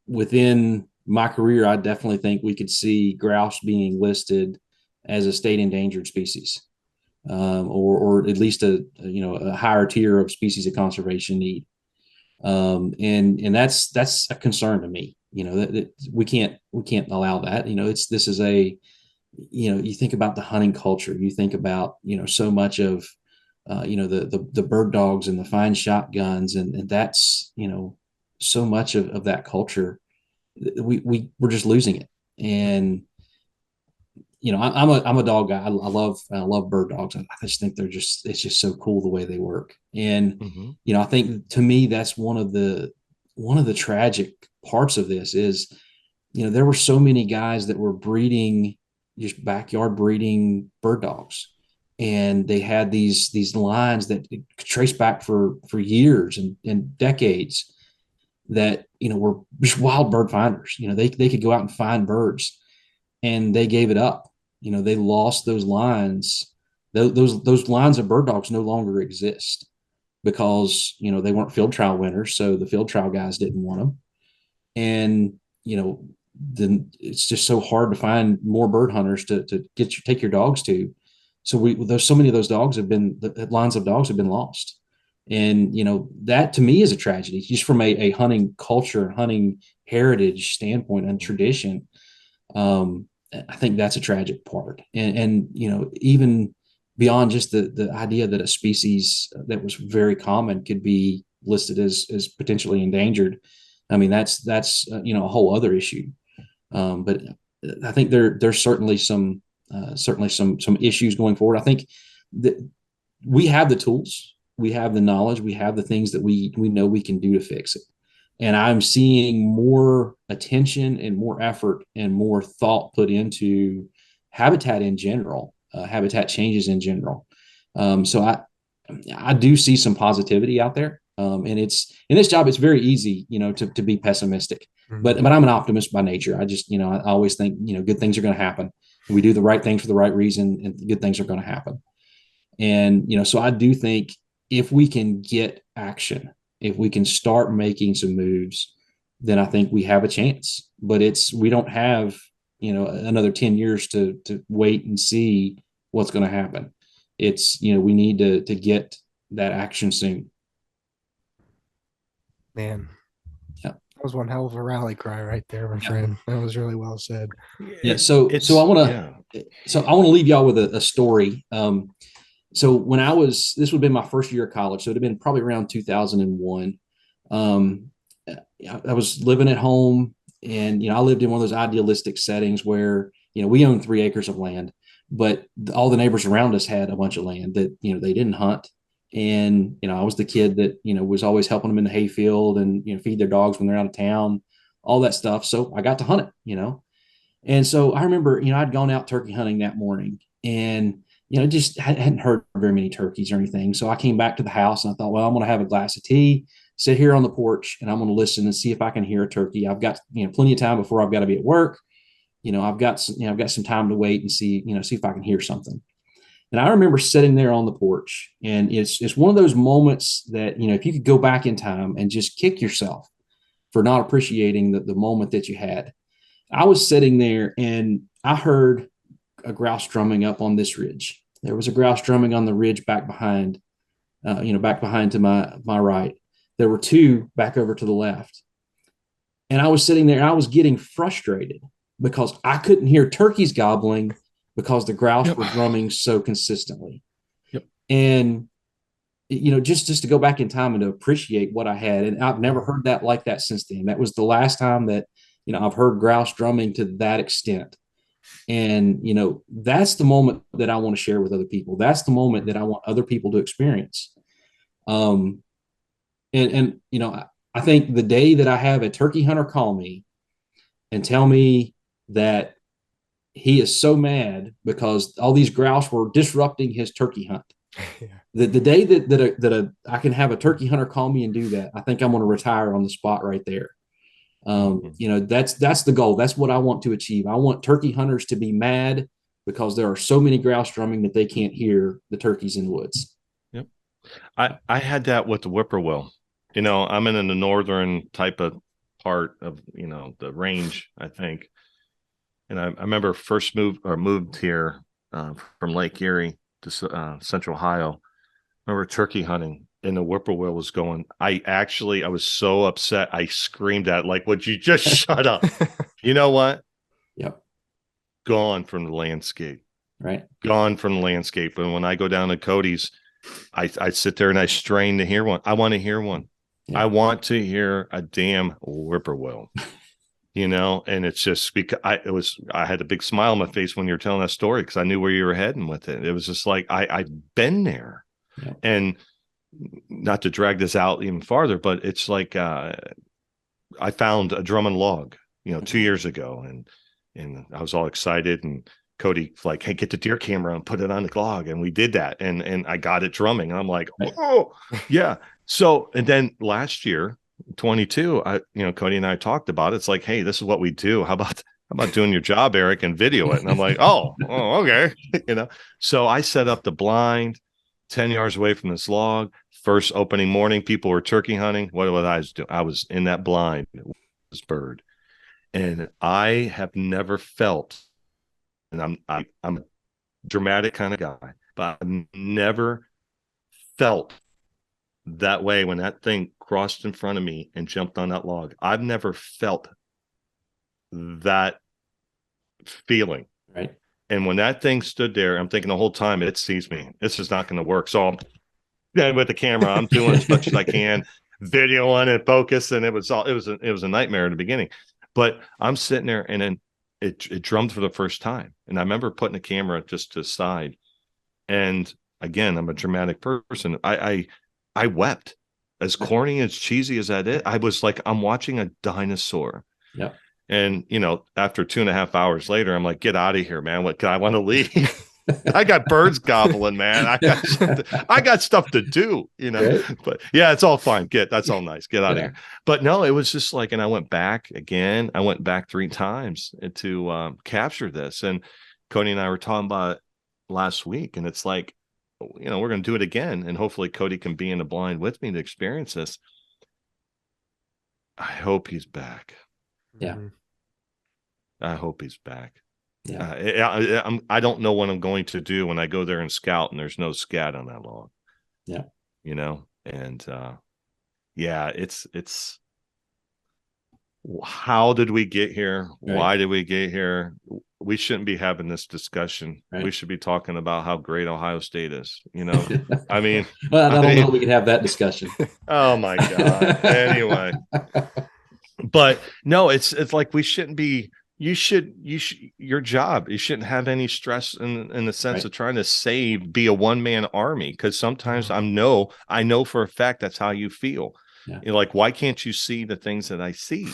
within my career, I definitely think we could see grouse being listed as a state endangered species, or at least a higher tier of species of conservation need. And that's a concern to me. That we can't allow that. This is a, you think about the hunting culture, you think about, so much of, the bird dogs and the fine shotguns, and that's, so much of that culture. We're just losing it. And, I'm a dog guy. I love bird dogs. I just think it's just so cool the way they work. And, I think to me, that's one of the tragic parts of this is, there were so many guys that were breeding, just backyard breeding bird dogs. And they had these lines that trace back for years and decades that, were just wild bird finders. They could go out and find birds, and they gave it up. They lost those lines. Those lines of bird dogs no longer exist because, they weren't field trial winners. So the field trial guys didn't want them. And, then it's just so hard to find more bird hunters to take your dogs to. So there's so many of those dogs the lines of dogs have been lost. And, that to me is a tragedy, just from a hunting culture, hunting heritage standpoint and tradition. I think that's a tragic part. And even beyond just the idea that a species that was very common could be listed as potentially endangered. I mean, that's a whole other issue. But I think there's certainly some issues going forward. I think that we have the tools, we have the knowledge, we have the things that we know we can do to fix it. And I'm seeing more attention and more effort and more thought put into habitat in general, habitat changes in general. So I do see some positivity out there. And it's in this job, it's very easy, to be pessimistic, Mhm. but I'm an optimist by nature. I just, I always think, good things are going to happen. We do the right things for the right reason, and good things are going to happen. And, so I do think if we can get action, if we can start making some moves, then I think we have a chance. But we don't have, another 10 years to wait and see what's going to happen. It's, we need to get that action soon. Man, Yeah. that was one hell of a rally cry right there, my friend. That was really well said. Yeah. So I want to leave y'all with a story. So when this would have been my first year of college, so it would have been probably around 2001. Um, I was living at home, and I lived in one of those idealistic settings where we owned 3 acres of land, but all the neighbors around us had a bunch of land that they didn't hunt. And I was the kid that was always helping them in the hayfield and feed their dogs when they're out of town, all that stuff. So I got to hunt it. And so I remember, I'd gone out turkey hunting that morning, and, just hadn't heard very many turkeys or anything. So I came back to the house and I thought, well, I'm going to have a glass of tea, sit here on the porch, and I'm going to listen and see if I can hear a turkey. I've got, plenty of time before I've got to be at work. I've got some time to wait and see if I can hear something. And I remember sitting there on the porch, and it's one of those moments that, if you could go back in time and just kick yourself for not appreciating the moment that you had. I was sitting there and I heard a grouse drumming up on this ridge. There was a grouse drumming on the ridge back behind, back behind to my right. There were two back over to the left. And I was sitting there and I was getting frustrated because I couldn't hear turkeys gobbling because the grouse were drumming so consistently. Yep. And just to go back in time and to appreciate what I had. And I've never heard that like that since then. That was the last time that I've heard grouse drumming to that extent. And, that's the moment that I want to share with other people. That's the moment that I want other people to experience. And I think the day that I have a turkey hunter call me and tell me that he is so mad because all these grouse were disrupting his turkey hunt. Yeah. The day that I can have a turkey hunter call me and do that, I think I'm going to retire on the spot right there. That's the goal. That's what I want to achieve. I want turkey hunters to be mad because there are so many grouse drumming that they can't hear the turkeys in the woods. Yep. I had that with the whippoorwill. I'm in the northern type of part of, the range, I think. And I remember first moved here from Lake Erie to Central Ohio. I remember turkey hunting, and the whippoorwill was going. I was so upset. I screamed at, like, would you just shut up? You know what? Yep. Gone from the landscape. Right. Gone from the landscape. And when I go down to Cody's, I sit there and I strain to hear one. I want to hear one. Yeah. I want to hear a damn whippoorwill. And it's just because I had a big smile on my face when you were telling that story, because I knew where you were heading with it. It was just like, I've been there. Yeah. And not to drag this out even farther, but it's like, I found a drum and log, 2 years ago, and I was all excited, and Cody like, hey, get the deer camera and put it on the log. And we did that. And I got it drumming. And I'm like, oh yeah. So, and then last year, 22, Cody and I talked about it. It's like, hey, this is what we do. How about doing your job, Eric, and video it? And I'm like, oh, okay. So I set up the blind 10 yards away from this log. First opening morning, people were turkey hunting. What was I doing? I was in that blind, this bird. And I have never felt, and I'm a dramatic kind of guy, but I've never felt that way when that thing crossed in front of me and jumped on that log. I've never felt that feeling. Right. And when that thing stood there, I'm thinking the whole time, it sees me. This is not going to work. So I'm with the camera, I'm doing as much as I can, videoing and focus. And it was a nightmare in the beginning. But I'm sitting there, and then it drummed for the first time. And I remember putting the camera just to the side. And again, I'm a dramatic person. I wept. as corny, as cheesy as that is, I was like, I'm watching a dinosaur. Yeah. And, after 2.5 hours later, I'm like, get out of here, man. What, can I want to leave? I got birds gobbling, man. I got stuff to do, Right. but yeah, it's all fine. That's all nice. Get out of Yeah. here. But no, it was just like, and I went back again. I went back 3 times to capture this. And Cody and I were talking about it last week, and it's like, we're going to do it again. And hopefully Cody can be in the blind with me to experience this. I hope he's back. Yeah. I hope he's back. Yeah. I don't know what I'm going to do when I go there and scout and there's no scat on that log. Yeah. And yeah, it's how did we get here? Right. Why did we get here? We shouldn't be having this discussion. Right. We should be talking about how great Ohio State is. I mean, well, I don't know we can have that discussion. Oh my God. Anyway, but no, it's like we shouldn't be. You should your job. You shouldn't have any stress in the sense of trying to be a one-man army. Because sometimes I know for a fact that's how you feel. Yeah. Like, why can't you see the things that I see?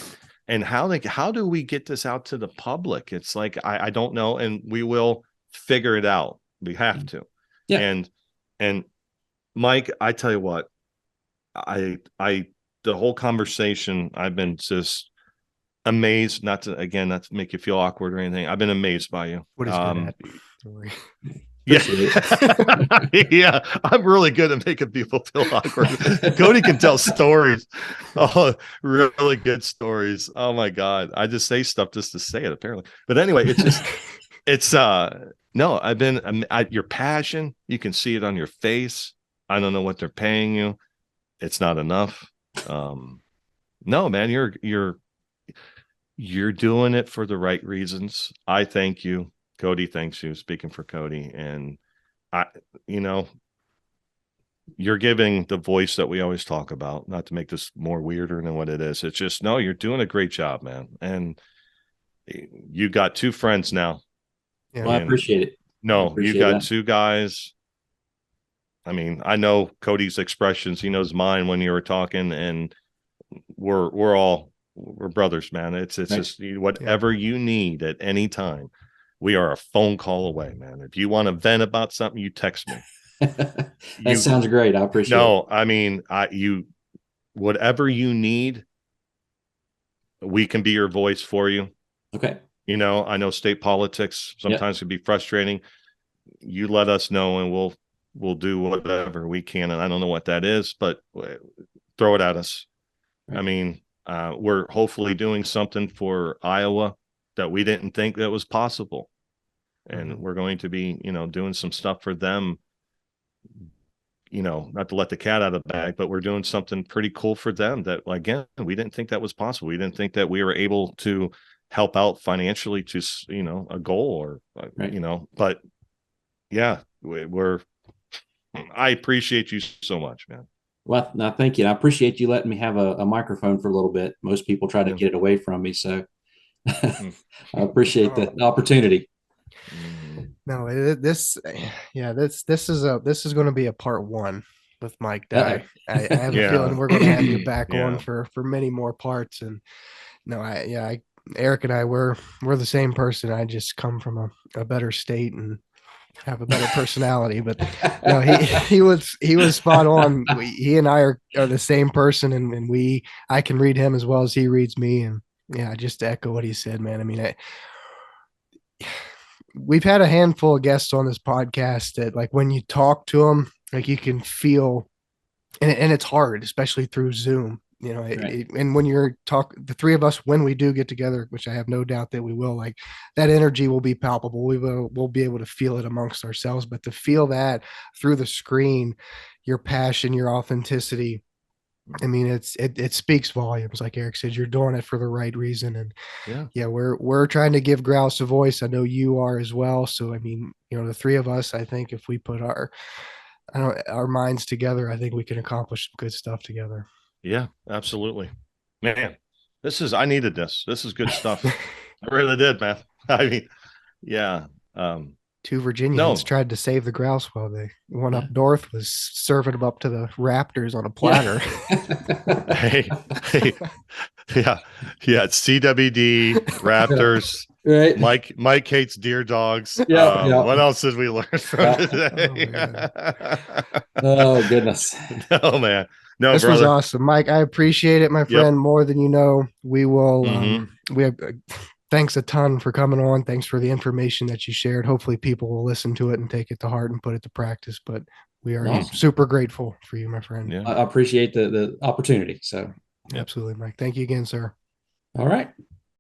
And how do we get this out to the public? It's like, I don't know. And we will figure it out. We have to. Yeah. And Mike, I tell you what, the whole conversation, I've been just amazed, not to make you feel awkward or anything. I've been amazed by you. What is good at? Don't worry. Yeah. Yeah, I'm really good at making people feel awkward. Cody can tell stories. Oh, really good stories. Oh my God. I just say stuff just to say it, apparently. But anyway, no, your passion, you can see it on your face. I don't know what they're paying you. It's not enough. No, man, you're doing it for the right reasons. I thank you. Cody thanks you, speaking for Cody. And you're giving the voice that we always talk about, not to make this more weirder than what it is. It's just, no, you're doing a great job, man. And you got 2 friends now. Yeah. Well, I appreciate it. No, you got 2 guys. I mean, I know Cody's expressions. He knows mine when you were talking, and we're brothers, man. It's just whatever you need at any time. We are a phone call away, man. If you want to vent about something, you text me. That sounds great. I appreciate it. No, I mean, whatever you need, we can be your voice for you. Okay. I know state politics sometimes can be frustrating. You let us know, and we'll do whatever we can. And I don't know what that is, but throw it at us. Right. I mean, we're hopefully doing something for Iowa that we didn't think that was possible. And we're going to be, doing some stuff for them, not to let the cat out of the bag, but we're doing something pretty cool for them that, again, we didn't think that was possible. We didn't think that we were able to help out financially to, a goal or, but yeah, I appreciate you so much, man. Well, no, thank you. I appreciate you letting me have a microphone for a little bit. Most people try to get it away from me. So I appreciate the opportunity. No, this is going to be a part 1 with Mike Dye. I have a feeling we're going to have you back on for many more parts. And no, Eric and I, we're the same person. I just come from a better state and have a better personality, but no, he was spot on. He and I are the same person, and I can read him as well as he reads me. And yeah, just to echo what he said, man. I mean, we've had a handful of guests on this podcast that, like, when you talk to them, like, you can feel, and it's hard, especially through Zoom. And when the 3 of us, when we do get together, which I have no doubt that we will, like, that energy will be palpable. We'll be able to feel it amongst ourselves, but to feel that through the screen, your passion, your authenticity, I mean, it speaks volumes. Like Eric said, you're doing it for the right reason. And we're trying to give grouse a voice. I know you are as well. So, I mean, the 3 of us, I think if we put our minds together, I think we can accomplish some good stuff together. Yeah, absolutely, man. I needed this. This is good stuff. I really did, man. I mean, yeah. two Virginians No. tried to save the grouse while the one up north was serving them up to the raptors on a platter. Hey, hey, yeah, yeah. CWD, Raptors, Right. Mike hates deer dogs. Yeah, yeah. What else did we learn from Yeah. today? Oh goodness. No, man. No, This was brother. awesome, Mike. I appreciate it, my Yep. friend, more than you know. We will. Mhm. We have. Thanks a ton for coming on. Thanks for the information that you shared. Hopefully, people will listen to it and take it to heart and put it to practice. But we are Awesome. super grateful for you, my friend. Yeah. I appreciate the opportunity. So Absolutely, Mike. Thank you again, sir. all right.